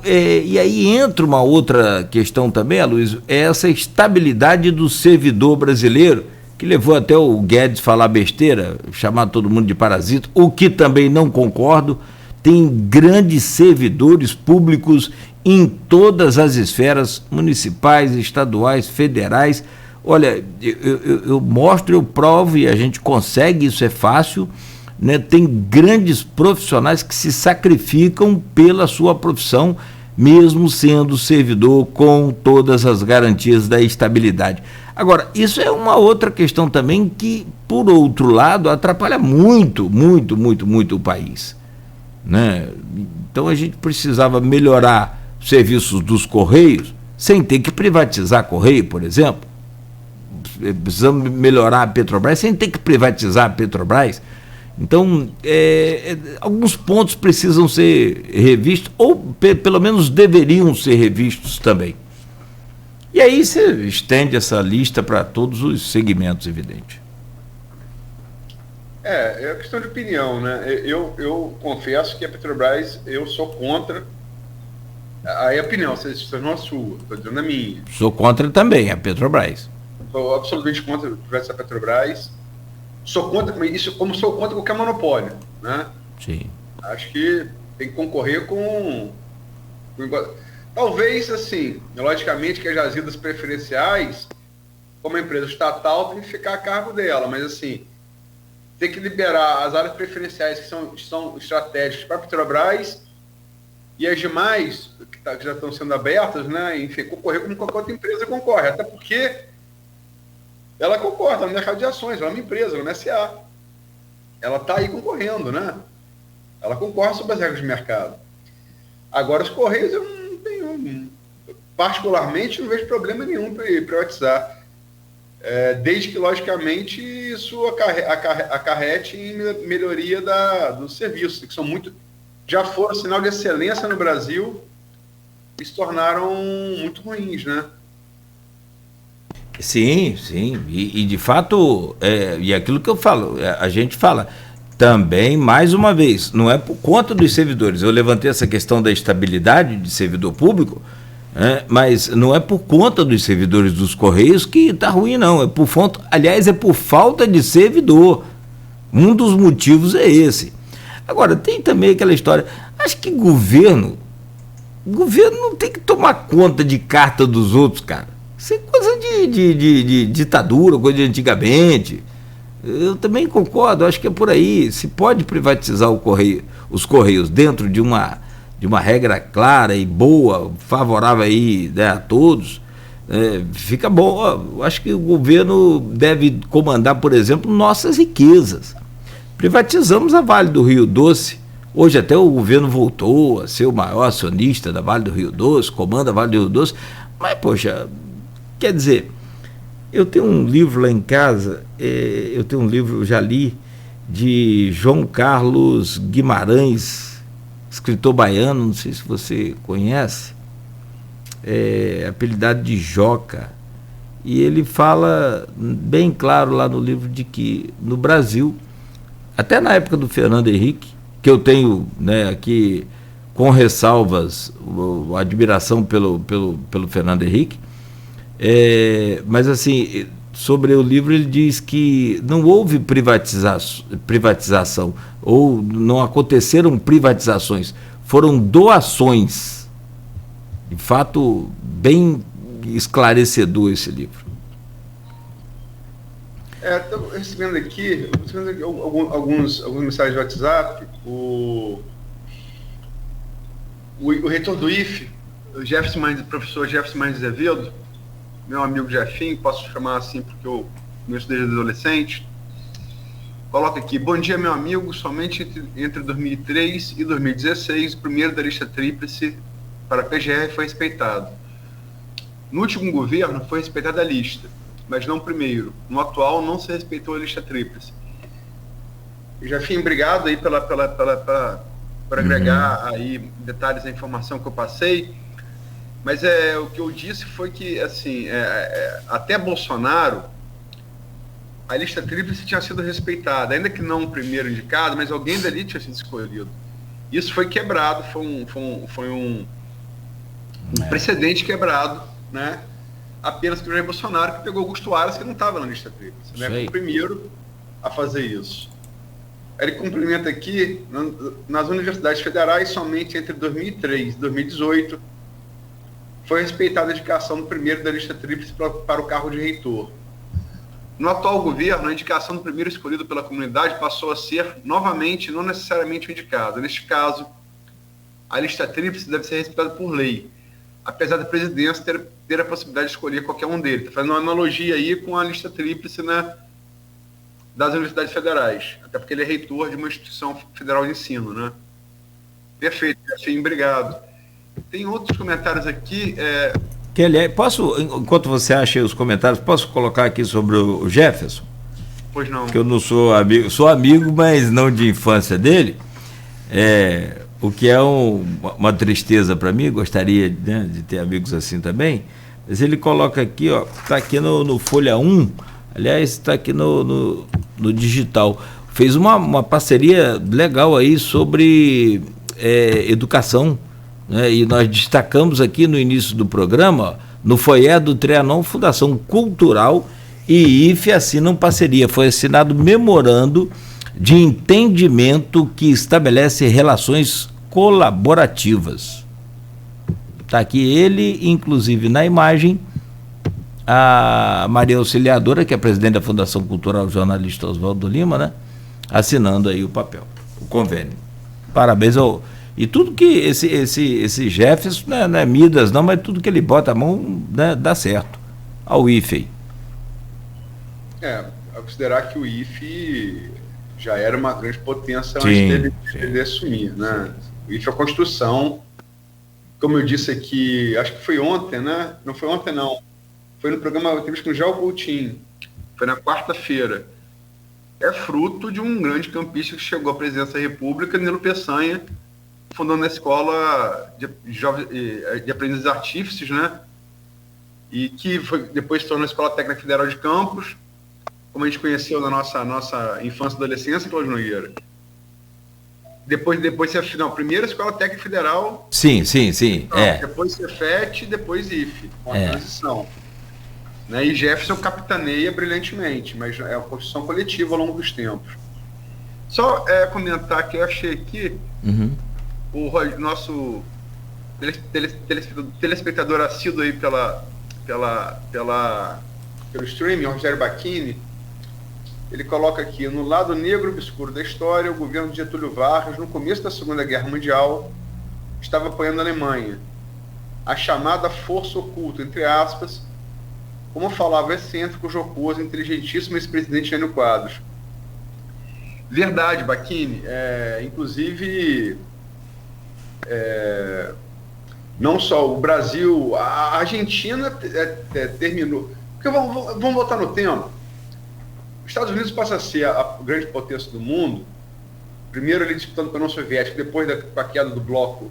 E aí entra uma outra questão também, Aloysio, é essa estabilidade do servidor brasileiro, que levou até o Guedes falar besteira, chamar todo mundo de parasita, o que também não concordo. Tem grandes servidores públicos em todas as esferas, municipais, estaduais, federais. Olha, eu mostro, eu provo e a gente consegue, isso é fácil, né? Tem grandes profissionais que se sacrificam pela sua profissão, mesmo sendo servidor com todas as garantias da estabilidade. Agora, isso é uma outra questão também que, por outro lado, atrapalha muito o país, né? Então a gente precisava melhorar os serviços dos Correios sem ter que privatizar Correio, por exemplo. Precisamos melhorar a Petrobras sem ter que privatizar a Petrobras. Então, alguns pontos precisam ser revistos, ou pelo menos deveriam ser revistos também. E aí você estende essa lista para todos os segmentos, evidente. É questão de opinião, né? Eu confesso que a Petrobras, eu sou contra. Aí a opinião, vocês não é a sua, estou dizendo a minha. Sou contra também a Petrobras. Sou absolutamente contra o projeto da Petrobras. Sou contra isso, como sou contra qualquer monopólio, né? Sim. Acho que tem que concorrer com talvez, assim, logicamente que as agendas preferenciais, como a empresa estatal, tem que ficar a cargo dela, mas assim, tem que liberar as áreas preferenciais que são estratégicas para a Petrobras e as demais, que já estão sendo abertas, né? Enfim, concorrer como qualquer outra empresa concorre, até porque ela concorre, ela no mercado de ações, ela é uma empresa, ela é uma SA. Ela está aí concorrendo, né? Ela concorre sobre as regras de mercado. Agora, os Correios, eu não tenho, particularmente, não vejo problema nenhum para privatizar. Desde que, logicamente, isso acarrete em melhoria dos serviços, que são já foram sinal de excelência no Brasil e se tornaram muito ruins, né? Sim. E de fato, e aquilo que eu falo, a gente fala, também, mais uma vez, não é por conta dos servidores. Eu levantei essa questão da estabilidade de servidor público, Mas não é por conta dos servidores dos Correios que está ruim, não. Aliás, é por falta de servidor. Um dos motivos é esse. Agora, tem também aquela história. Acho que governo não tem que tomar conta de carta dos outros, cara. Isso é coisa de ditadura, coisa de antigamente. Eu também concordo, acho que é por aí. Se pode privatizar os Correios dentro de uma regra clara e boa, favorável aí, né, a todos, fica bom. Acho que o governo deve comandar, por exemplo, nossas riquezas. Privatizamos a Vale do Rio Doce. Hoje até o governo voltou a ser o maior acionista da Vale do Rio Doce, comanda a Vale do Rio Doce. Mas, poxa, quer dizer, eu tenho um livro lá em casa, eu já li, de João Carlos Guimarães, escritor baiano, não sei se você conhece, apelidado de Joca. E ele fala bem claro lá no livro de que no Brasil, até na época do Fernando Henrique, que eu tenho, né, aqui com ressalvas, a admiração pelo Fernando Henrique, mas assim, sobre o livro ele diz que não houve privatização, ou não aconteceram privatizações, foram doações. De fato, bem esclarecedor esse livro. Estou recebendo aqui algumas mensagens de WhatsApp. O reitor do IFE, o professor Jefferson Mendes Azevedo, meu amigo Jefinho, posso chamar assim porque eu conheço desde adolescente, coloca aqui: bom dia, meu amigo, somente entre 2003 e 2016, o primeiro da lista tríplice para a PGR foi respeitado. No último governo foi respeitada a lista, mas não o primeiro. No atual não se respeitou a lista tríplice. Jefinho, obrigado aí por agregar aí detalhes da informação que eu passei. Mas o que eu disse foi que, assim, até Bolsonaro, a lista tríplice tinha sido respeitada, ainda que não o primeiro indicado, mas alguém dali tinha sido escolhido. Isso foi quebrado, foi um precedente quebrado, né? Apenas pelo Jair Bolsonaro, que pegou Augusto Aras, que não estava na lista tríplice, né? Foi o primeiro a fazer isso. Ele complementa aqui: nas universidades federais, somente entre 2003 e 2018, foi respeitada a indicação do primeiro da lista tríplice para o cargo de reitor. No atual governo, a indicação do primeiro escolhido pela comunidade passou a ser, novamente, não necessariamente o indicado. Neste caso, a lista tríplice deve ser respeitada por lei, apesar da presidência ter a possibilidade de escolher qualquer um deles. Está fazendo uma analogia aí com a lista tríplice das universidades federais, até porque ele é reitor de uma instituição federal de ensino, né? Perfeito, Jefinho, obrigado. Tem outros comentários aqui. Posso, enquanto você acha os comentários, posso colocar aqui sobre o Jefferson? Pois não. Que eu não sou amigo, mas não de infância dele. O que é uma tristeza para mim, gostaria, né, de ter amigos assim também. Mas ele coloca aqui, está aqui no Folha 1, aliás, está aqui no digital. Fez uma parceria legal aí sobre educação. E nós destacamos aqui no início do programa, no foyer do Trianon, Fundação Cultural e IFE assinam parceria. Foi assinado memorando de entendimento que estabelece relações colaborativas. Está aqui ele, inclusive na imagem, a Maria Auxiliadora, que é presidente da Fundação Cultural, jornalista Oswaldo Lima, né? Assinando aí o papel, o convênio. Parabéns ao... E tudo que esse Jefferson, não é Midas não, mas tudo que ele bota a mão, né, dá certo. Ao IFE. A considerar que o IFE já era uma grande potência antes dele assumir, né? O IFE é a Constituição, como eu disse aqui, acho que foi ontem, né? Não foi ontem, não. Foi no programa que com o Gel Coutinho, foi na quarta-feira. É fruto de um grande campista que chegou à presidência da República, Nilo Peçanha, fundando a escola de aprendizes artífices, né? E que depois se tornou a Escola Técnica Federal de Campos, como a gente conheceu na nossa infância e adolescência, Cláudio Nogueira. Depois não, primeiro Escola Técnica Federal. Sim. Não, depois Cefet, depois IFE, com a transição. Né? E Jefferson capitaneia brilhantemente, mas é uma construção coletiva ao longo dos tempos. Só comentar que eu achei aqui o nosso telespectador assíduo aí pelo streaming, Rogério Bacchini, ele coloca aqui: no lado negro obscuro da história, o governo de Getúlio Vargas, no começo da Segunda Guerra Mundial, estava apoiando a Alemanha, a chamada força oculta, entre aspas, como falava o excêntrico, jocoso, inteligentíssimo ex-presidente Jânio Quadros. Verdade, Bacchini. Inclusive, não só o Brasil, a Argentina terminou. Porque vamos voltar no tempo. Os Estados Unidos passa a ser a grande potência do mundo, primeiro ele disputando com a União Soviética, depois com a queda do bloco,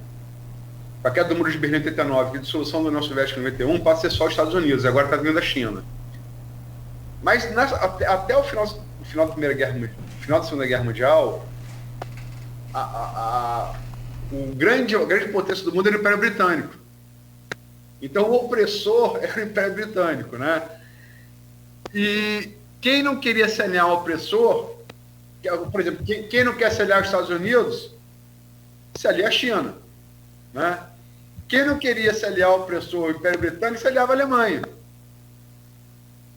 com a queda do Muro de Berlim em 89, a dissolução da União Soviética em 91, passa a ser só os Estados Unidos, agora está vindo a China. Mas até o final da Primeira Guerra, final da Segunda Guerra Mundial, a grande potência do mundo era o Império Britânico. Então o opressor era o Império Britânico, né? E quem não queria se aliar ao opressor, por exemplo, quem não quer se aliar aos Estados Unidos, se alia à China, né? Quem não queria se aliar ao opressor, o Império Britânico, se aliava à Alemanha.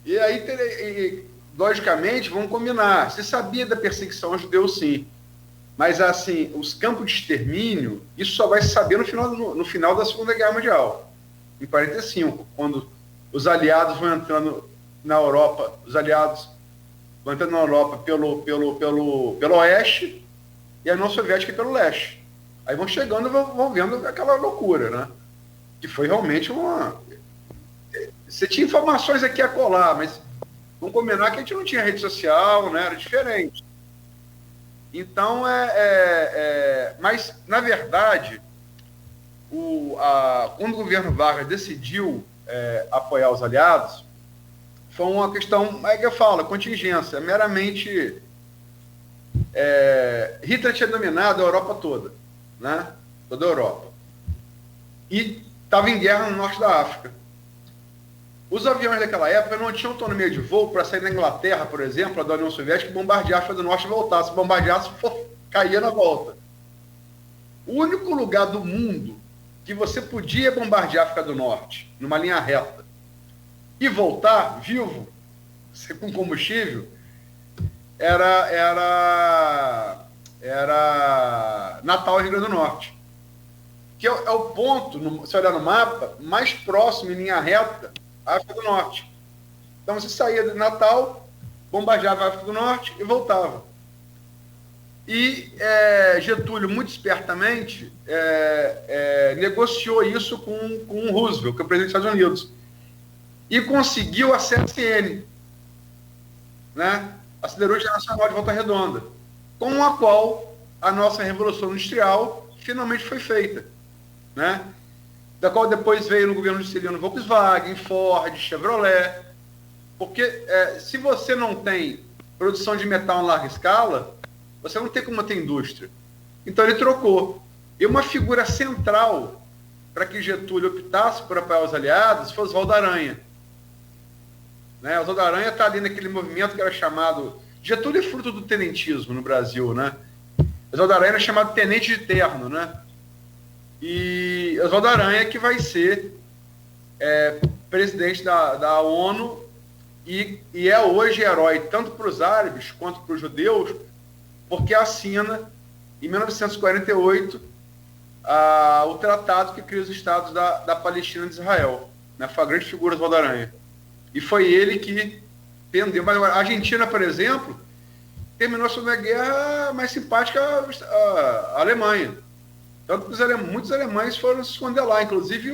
E aí, logicamente, vamos combinar. Se sabia da perseguição aos judeus, sim. Mas, assim, os campos de extermínio, isso só vai se saber no final da Segunda Guerra Mundial, em 45, quando os aliados vão entrando na Europa, pelo oeste e a União Soviética pelo leste. Aí vão chegando e vão vendo aquela loucura, né? Que foi realmente Você tinha informações aqui a colar, mas vamos combinar que a gente não tinha rede social, né? Era diferente. Então, mas, na verdade, quando o governo Vargas decidiu apoiar os aliados, foi uma questão, que eu falo, contingência, meramente... Hitler tinha dominado a Europa toda, né? Toda a Europa. E estava em guerra no norte da África. Os aviões daquela época não tinham autonomia de voo para sair da Inglaterra, por exemplo, da União Soviética, e bombardear a África do Norte e voltar. Se bombardeasse, caía na volta. O único lugar do mundo que você podia bombardear a África do Norte, numa linha reta, e voltar vivo, com combustível, era Natal, Rio Grande do Norte. Que é o ponto, se olhar no mapa, mais próximo em linha reta à África do Norte. Então você saía de Natal, bombardeava a África do Norte e voltava. E Getúlio, muito espertamente, negociou isso com o Roosevelt, que é o presidente dos Estados Unidos, e conseguiu a CSN, né? A Siderúrgica Nacional de Volta Redonda, com a qual a nossa Revolução Industrial finalmente foi feita, né? Da qual depois veio no governo Juscelino Volkswagen, Ford, Chevrolet, porque se você não tem produção de metal em larga escala, você não tem como ter indústria. Então ele trocou. E uma figura central para que Getúlio optasse por apoiar os aliados foi Oswaldo Aranha. Né? Oswaldo Aranha está ali naquele movimento que era chamado... Getúlio é fruto do tenentismo no Brasil, né? Oswaldo Aranha era chamado tenente de terno, né? E Oswaldo Aranha que vai ser presidente da ONU e é hoje herói tanto para os árabes quanto para os judeus, porque assina, em 1948, o tratado que cria os estados da Palestina e de Israel. Né? Foi a grande figura do Oswaldo Aranha. E foi ele que pendeu. Mas a Argentina, por exemplo, terminou a Segunda Guerra mais simpática à Alemanha. Tanto que muitos alemães foram se esconder lá. Inclusive,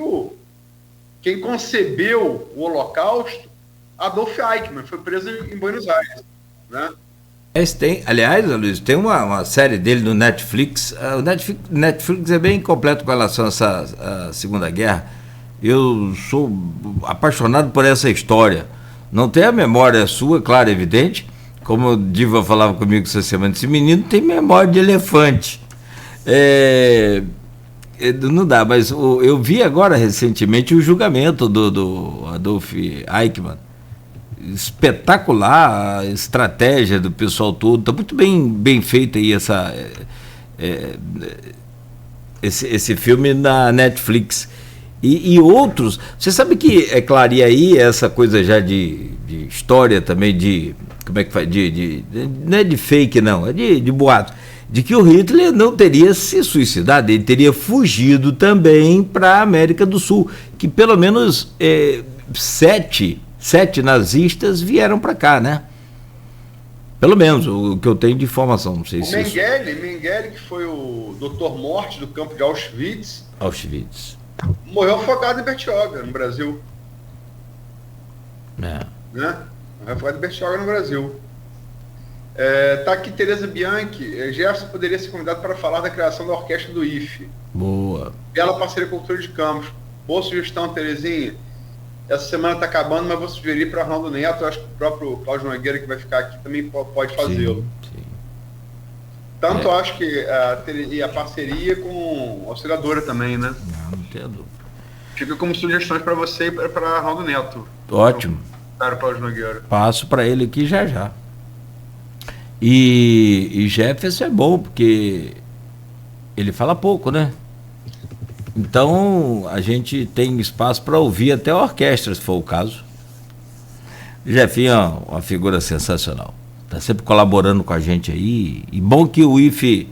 quem concebeu o Holocausto, Adolf Eichmann, foi preso em Buenos Aires. Né? Aliás, Luiz, tem uma série dele no Netflix. O Netflix é bem completo com relação a essa Segunda Guerra. Eu sou apaixonado por essa história. Não tem a memória sua, claro, evidente. Como o Diva falava comigo essa semana, esse menino tem memória de elefante. Não dá, mas eu vi agora recentemente o julgamento do Adolf Eichmann. Espetacular a estratégia do pessoal todo. Está muito bem feita aí esse filme na Netflix. E outros. Você sabe que, é claro, e aí essa coisa já de história também, de. Como é que faz? Não é de fake, não, é de boato. De que o Hitler não teria se suicidado, ele teria fugido também para a América do Sul, que pelo menos 7 nazistas vieram para cá, né? Pelo menos o que eu tenho de informação, não sei se Mengele, que foi o Dr. Morte do campo de Auschwitz, morreu afogado em Bertioga, no Brasil. Né? Morreu afogado em Bertioga, no Brasil. Tá aqui Tereza Bianchi. Gerson poderia ser convidado para falar da criação da orquestra do IFE. Boa. Bela parceria Cultura de Campos. Boa sugestão, Terezinha. Essa semana está acabando, mas vou sugerir para Arnaldo Neto. Acho que o próprio Cláudio Nogueira, que vai ficar aqui, também pode fazê-lo. Sim. Tanto acho que a parceria com a Auxiliadora também, né? Não tenho dúvida. Fica como sugestões para você e para Arnaldo Neto. Ótimo. Para o Cláudio Nogueira. Passo para ele aqui já. E Jefferson é bom, porque ele fala pouco, né? Então a gente tem espaço para ouvir até a orquestra, se for o caso. Jefinho é uma figura sensacional. Está sempre colaborando com a gente aí. E bom que o IFE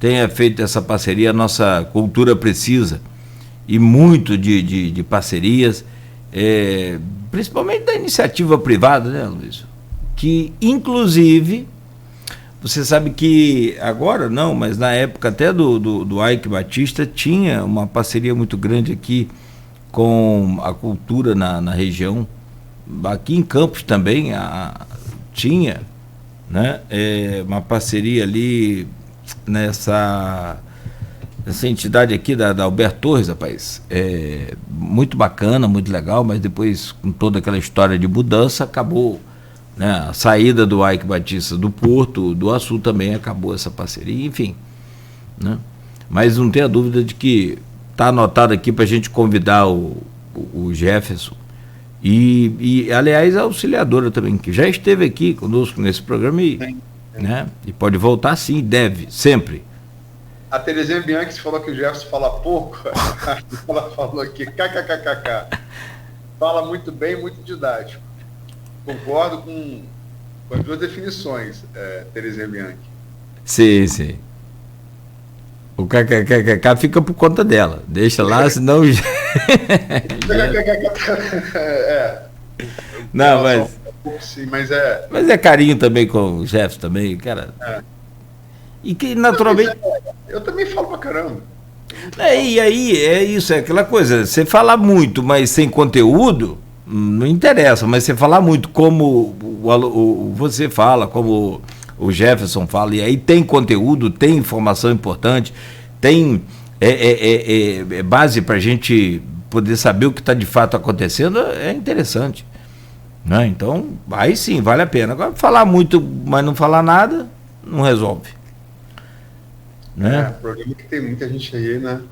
tenha feito essa parceria, a nossa cultura precisa. E muito de parcerias, principalmente da iniciativa privada, né, Luiz? Que, inclusive, você sabe que agora não, mas na época até do Ike Batista tinha uma parceria muito grande aqui com a cultura na região. Aqui em Campos também tinha, né, uma parceria ali nessa entidade aqui da Alberto Torres, rapaz. Muito bacana, muito legal, mas depois, com toda aquela história de mudança, acabou. Né, a saída do Ike Batista do Porto, do Açu também acabou essa parceria, enfim. Né? Mas não tenha dúvida de que está anotado aqui para a gente convidar o Jefferson e, aliás, a Auxiliadora também, que já esteve aqui conosco nesse programa né, e pode voltar sim, deve, sempre. A Terezinha Bianchi falou que o Jefferson fala pouco, ela falou aqui, kkkk, fala muito bem, muito didático. Concordo com as duas definições, Terezinha Bianchi. Sim. O kkkk fica por conta dela. Deixa lá, senão. Não, mas. Sim, mas Mas é carinho também com o Jefferson também, cara. E que naturalmente. Eu também falo pra caramba. E aí, é isso, é aquela coisa. Você fala muito, mas sem conteúdo. Não interessa, mas você falar muito como você fala, como o Jefferson fala, e aí tem conteúdo, tem informação importante, tem base para a gente poder saber o que está de fato acontecendo, é interessante. Né? Então, aí sim, vale a pena. Agora, falar muito, mas não falar nada, não resolve. Né? O problema é que tem muita gente aí, né?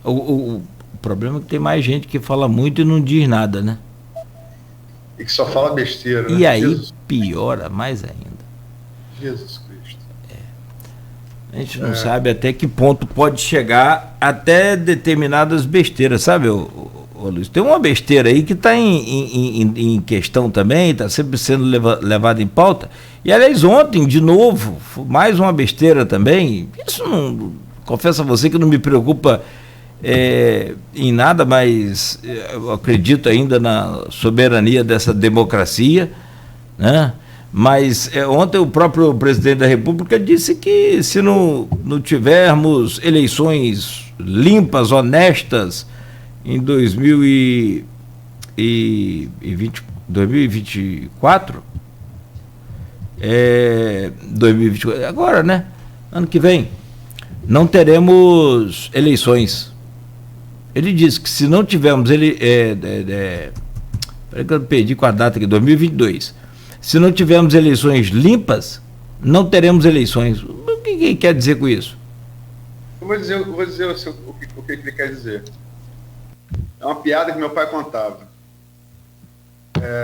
O problema é que tem mais gente que fala muito e não diz nada, né? E que só fala besteira, né? E aí piora mais ainda. Jesus Cristo. A gente não sabe até que ponto pode chegar até determinadas besteiras, sabe, ô Luiz? Tem uma besteira aí que está em questão também, está sempre sendo levada em pauta. E, aliás, ontem, de novo, mais uma besteira também. Isso não... Confesso a você que não me preocupa em nada, mas eu acredito ainda na soberania dessa democracia, né? Mas ontem o próprio presidente da República disse que se não tivermos eleições limpas, honestas, em 2024, 2024, agora, né? Ano que vem, não teremos eleições. Ele disse que se não tivermos peraí que eu perdi com a data aqui, 2022. Se não tivermos eleições limpas, não teremos eleições. O que quer dizer com isso? vou dizer o que ele quer dizer. É uma piada que meu pai contava.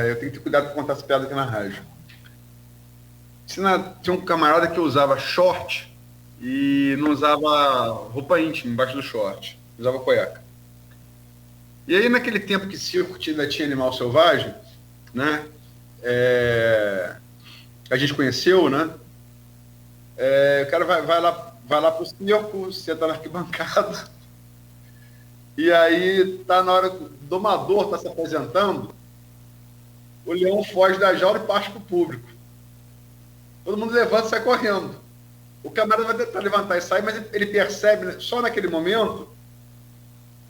Eu tenho que ter cuidado para contar essa piada aqui na rádio. Tinha um camarada que usava short e não usava roupa íntima embaixo do short. Usava cueca. E aí, naquele tempo que circo ainda tinha animal selvagem, né? A gente conheceu, né? O cara vai lá pro circo, senta na arquibancada. E aí, tá na hora que o domador tá se apresentando, o leão foge da jaula e parte pro público. Todo mundo levanta e sai correndo. O camarada vai tentar levantar e sair, mas ele percebe, né, só naquele momento,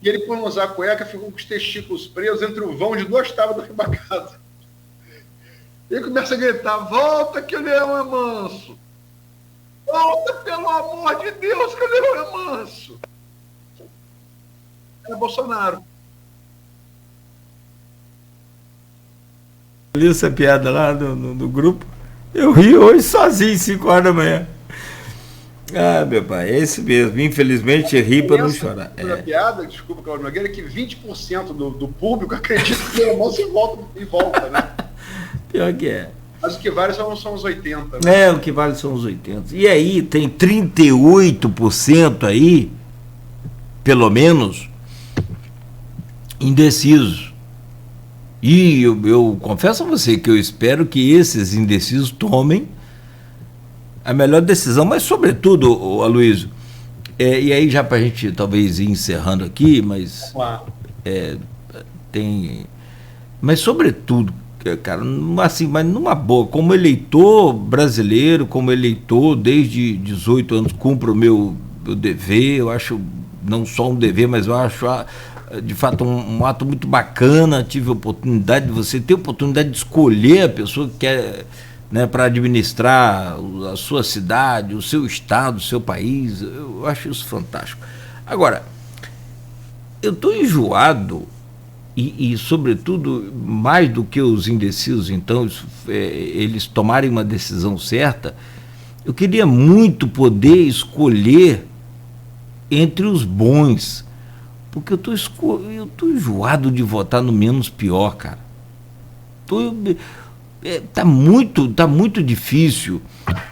e ele, por não usar a cueca, ficou com os testículos presos entre o vão de 2 tábuas da arquibancada. E ele começa a gritar: volta que o leão é manso! Volta, pelo amor de Deus, que o leão é manso! É Bolsonaro. Eu li essa piada lá no grupo. Eu ri hoje sozinho, 5 horas da manhã. Ah, meu pai, é esse mesmo. Infelizmente, ri para não chorar. A piada, desculpa, Cláudio Nogueira, é que 20% do público acredita que o almoço e volta, né? Pior que é. Mas o que vale são os 80%. Né? O que vale são os 80%. E aí tem 38% aí, pelo menos, indecisos. E eu confesso a você que eu espero que esses indecisos tomem a melhor decisão, mas sobretudo, Aloysio, e aí já para a gente talvez ir encerrando aqui, mas mas sobretudo, cara, assim, mas numa boa, como eleitor brasileiro, como eleitor desde 18 anos, cumpro o meu dever, eu acho não só um dever, mas eu acho de fato um ato muito bacana. Tive a oportunidade de você ter a oportunidade de escolher a pessoa que quer, né, para administrar a sua cidade, o seu estado, o seu país. Eu acho isso fantástico. Agora, eu estou enjoado e sobretudo, mais do que os indecisos, então, eles tomarem uma decisão certa, eu queria muito poder escolher entre os bons, porque eu tô enjoado de votar no menos pior, cara. Tá muito difícil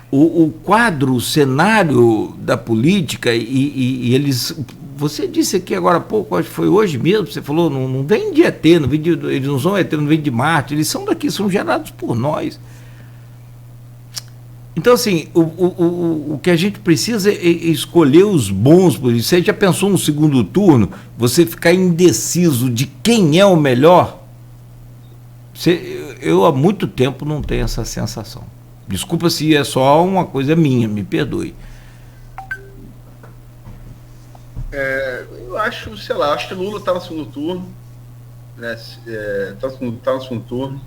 o quadro, o cenário da política, e eles... Você disse aqui agora há pouco, acho que foi hoje mesmo, você falou, não vem de ET, eles não são ET, não vem de Marte, eles são daqui, são gerados por nós. Então, assim, o que a gente precisa é escolher os bons. Você já pensou no segundo turno, você ficar indeciso de quem é o melhor? Eu há muito tempo não tenho essa sensação. Desculpa se é só uma coisa minha, me perdoe. Eu acho, sei lá, acho que Lula está no segundo turno, né? Tá no segundo turno.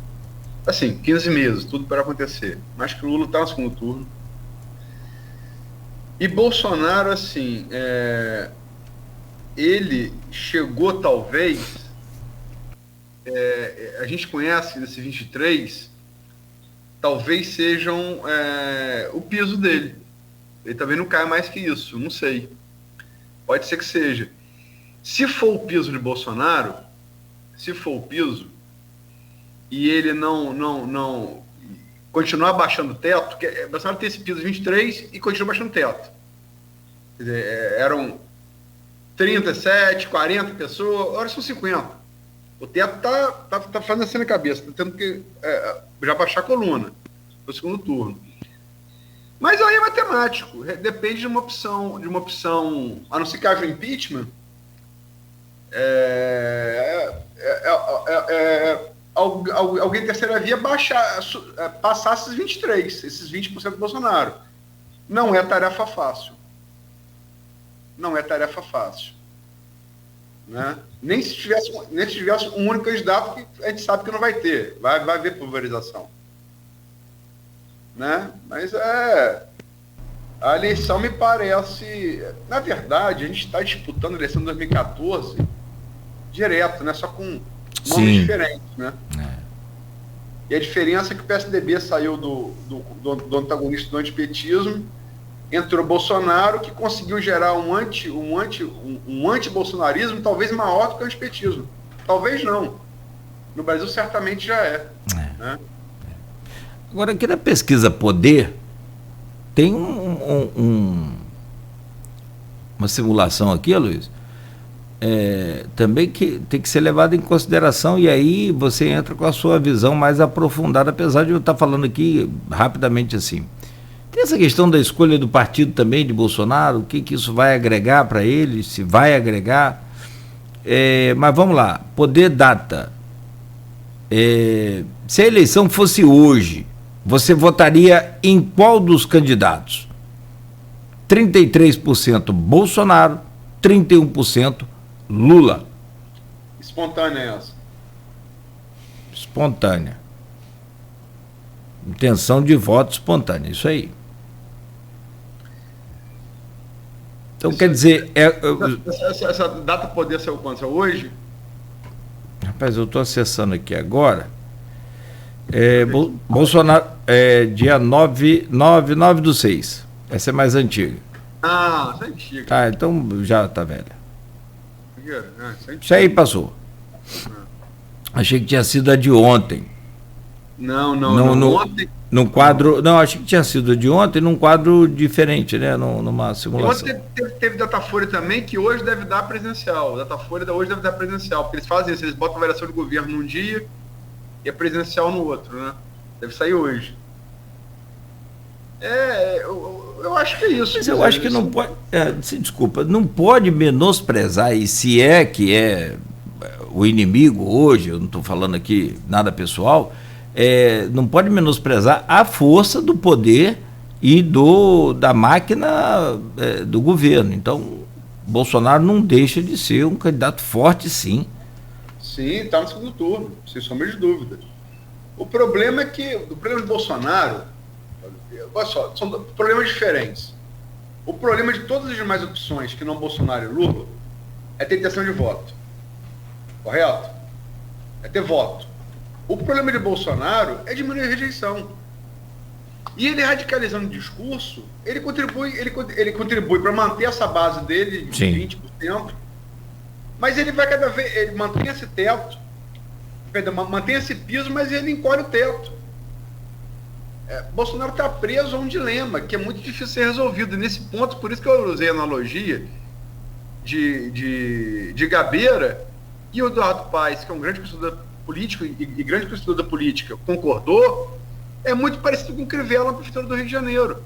Assim, 15 meses, tudo para acontecer. Mas acho que o Lula está no segundo turno. E Bolsonaro, assim, ele chegou, talvez, a gente conhece desses 23, talvez sejam o piso dele. Ele talvez não caia mais que isso, não sei. Pode ser que seja. Se for o piso de Bolsonaro, e ele não continuar baixando o teto, porque Bolsonaro tem esse piso de 23 e continua baixando o teto. Quer dizer, eram 37, 40 pessoas, agora são 50. O teto tá fazendo assim na cabeça, tá tendo que já baixar a coluna no segundo turno. Mas aí é matemático, depende de uma opção, a não ser que haja impeachment, alguém terceira via passar esses 23, esses 20% do Bolsonaro. Não é tarefa fácil. Né? Nem se tivesse um único candidato, que a gente sabe que não vai ter. Vai haver pulverização. Né? Mas a eleição me parece... Na verdade, a gente está disputando a eleição de 2014 direto, né? Só com nomes diferentes, né? E a diferença é que o PSDB saiu do antagonista do antipetismo entrou Bolsonaro, que conseguiu gerar um anti-bolsonarismo talvez maior do que o antipetismo. Talvez não. No Brasil certamente já é. Né? Agora, aqui na pesquisa Poder, tem uma simulação aqui, Luiz, também que tem que ser levada em consideração, e aí você entra com a sua visão mais aprofundada, apesar de eu estar falando aqui rapidamente assim. Tem essa questão da escolha do partido também de Bolsonaro, o que isso vai agregar para ele, se vai agregar. Mas vamos lá, Poder data. Se a eleição fosse hoje, você votaria em qual dos candidatos? 33% Bolsonaro, 31% Lula. Espontânea essa. Espontânea. Intenção de voto espontânea, isso aí. Então, quer dizer... Essa data poder ser o quanto? É hoje? Rapaz, eu estou acessando aqui agora. Bolsonaro, dia 9/6. Essa é mais antiga. Ah, essa é antiga. Tá, então já tá velha. Isso Isso aí passou. Achei que tinha sido a de ontem. Não. Ontem... Num quadro... Não, achei que tinha sido a de ontem num quadro diferente, né? Numa simulação. Ontem teve Datafolha também, que hoje deve dar presencial. Datafolha hoje deve dar presencial, porque eles fazem isso, eles botam a variação de governo num dia e a presencial no outro, né? Deve sair hoje. Eu acho que é isso. Mas eu acho que não pode... desculpa, não pode menosprezar, e se é que é o inimigo hoje, eu não estou falando aqui nada pessoal, não pode menosprezar a força do poder e da máquina do governo. Então, Bolsonaro não deixa de ser um candidato forte, sim. Sim, está no segundo turno, sem sombra de dúvida. O problema é que, o problema de Bolsonaro, olha só, são problemas diferentes. O problema de todas as demais opções, que não Bolsonaro e Lula, é ter intenção de voto. Correto? É ter voto. O problema de Bolsonaro é diminuir a rejeição. E ele radicalizando o discurso, ele contribui para manter essa base dele de 20%, mas ele vai cada vez, ele mantém esse teto, mantém esse piso, mas ele encolhe o teto. Bolsonaro está preso a um dilema que é muito difícil ser resolvido. E nesse ponto, por isso que eu usei a analogia de Gabeira, e o Eduardo Paes, que é um grande pesquisador político e grande pesquisador da política, concordou, é muito parecido com o Crivella na prefeitura do Rio de Janeiro.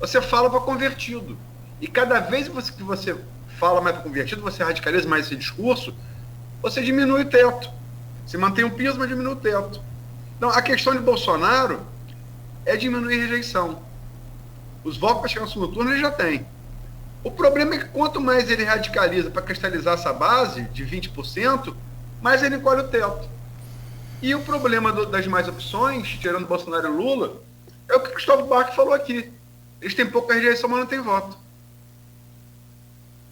Você fala para convertido. E cada vez que você fala mais para convertido, você radicaliza mais esse discurso, você diminui o teto. Você mantém o piso, mas diminui o teto. Então, a questão de Bolsonaro é diminuir a rejeição. Os votos para chegar no segundo turno ele já tem. O problema é que quanto mais ele radicaliza para cristalizar essa base de 20%, mais ele encolhe o teto. E o problema das demais opções, tirando Bolsonaro e Lula, é o que o Cristóvão Buarque falou aqui. Eles têm pouca rejeição, mas não tem voto.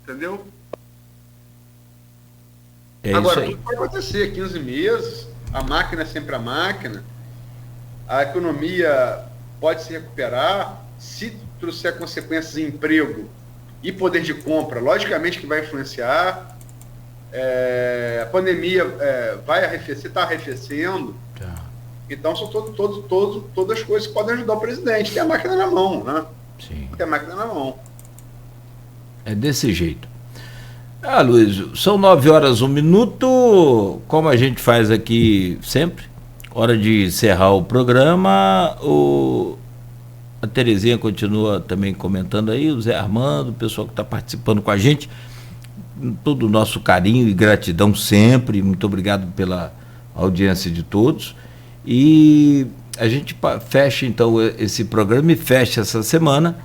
Entendeu? Agora, tudo pode acontecer. 15 meses, a máquina é sempre a máquina, a economia pode se recuperar, se trouxer consequências em emprego e poder de compra, logicamente que vai influenciar. A pandemia vai arrefecer, está arrefecendo. Tá. Então são todas as coisas que podem ajudar o presidente. Tem a máquina na mão, né? Sim. Tem a máquina na mão. É desse jeito. Luiz, são 9h01, como a gente faz aqui sempre, hora de encerrar o programa. A Terezinha continua também comentando aí, o Zé Armando, o pessoal que está participando com a gente, todo o nosso carinho e gratidão sempre, muito obrigado pela audiência de todos, e a gente fecha então esse programa e fecha essa semana,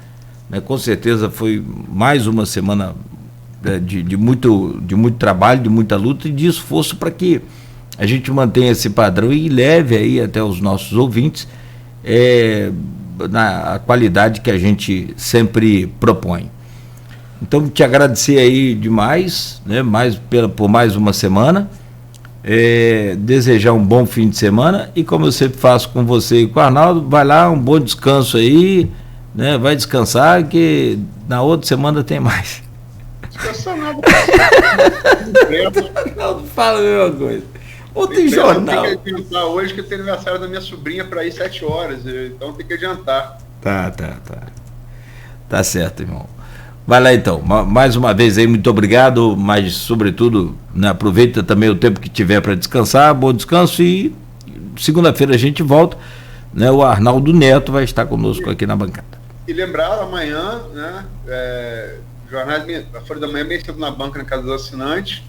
né? Com certeza foi mais uma semana de muito trabalho, de muita luta e de esforço para que a gente mantenha esse padrão e leve aí até os nossos ouvintes na qualidade que a gente sempre propõe. Então, te agradecer aí demais, né, por mais uma semana, desejar um bom fim de semana e, como eu sempre faço com você e com o Arnaldo, vai lá, um bom descanso aí, né? Vai descansar que na outra semana tem mais. Descansar nada. Não fala a mesma coisa. Ontem jornal. Tem que adiantar hoje que tem aniversário da minha sobrinha para ir 7 horas, então tem que adiantar. Tá certo, irmão. Vai lá então, mais uma vez aí, muito obrigado, mas sobretudo, né, aproveita também o tempo que tiver para descansar, bom descanso e segunda-feira a gente volta, né, o Arnaldo Neto vai estar conosco aqui na bancada. E lembrar, amanhã, né, jornais, a Folha da Manhã bem cedo na banca, na casa dos assinantes,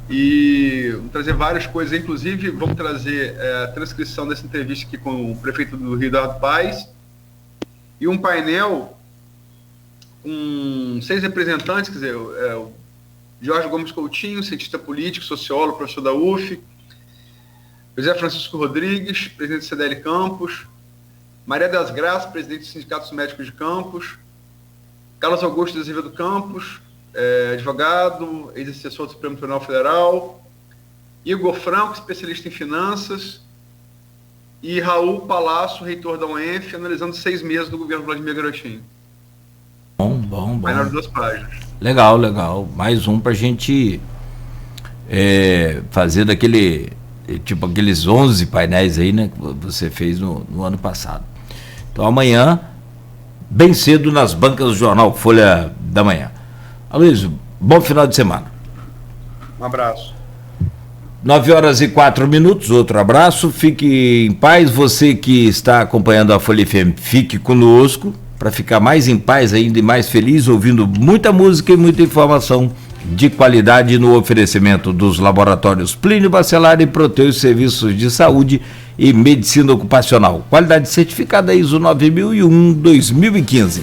e vamos trazer várias coisas, inclusive vamos trazer a transcrição dessa entrevista aqui com o prefeito do Rio, Eduardo Paes, e um painel com 6 representantes, quer dizer, o Jorge Gomes Coutinho, cientista político, sociólogo, professor da UF, José Francisco Rodrigues, presidente do CDL Campos, Maria das Graças, presidente do Sindicato dos Médicos de Campos, Carlos Augusto de Azevedo Campos, advogado, ex-assessor do Supremo Tribunal Federal, Igor Franco, especialista em finanças, e Raul Palácio, reitor da UENF, analisando 6 meses do governo Vladimir Garotinho. Bom. Vai nas 2 páginas. Legal. Mais um pra gente fazer daquele, tipo aqueles 11 painéis aí, né, que você fez no ano passado. Então amanhã, bem cedo, nas bancas do jornal Folha da Manhã. Aloysio, bom final de semana. Um abraço. 9h04, outro abraço, fique em paz. Você que está acompanhando a Folha FM, fique conosco, para ficar mais em paz ainda e mais feliz, ouvindo muita música e muita informação de qualidade no oferecimento dos laboratórios Plínio Bacelar e Proteus Serviços de Saúde e Medicina Ocupacional. Qualidade certificada ISO 9001-2015.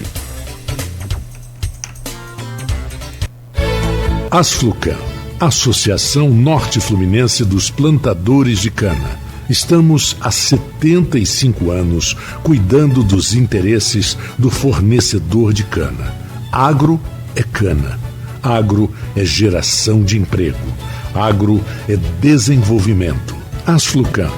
Asflucan, Associação Norte Fluminense dos Plantadores de Cana. Estamos há 75 anos cuidando dos interesses do fornecedor de cana. Agro é cana. Agro é geração de emprego. Agro é desenvolvimento. Asflucan,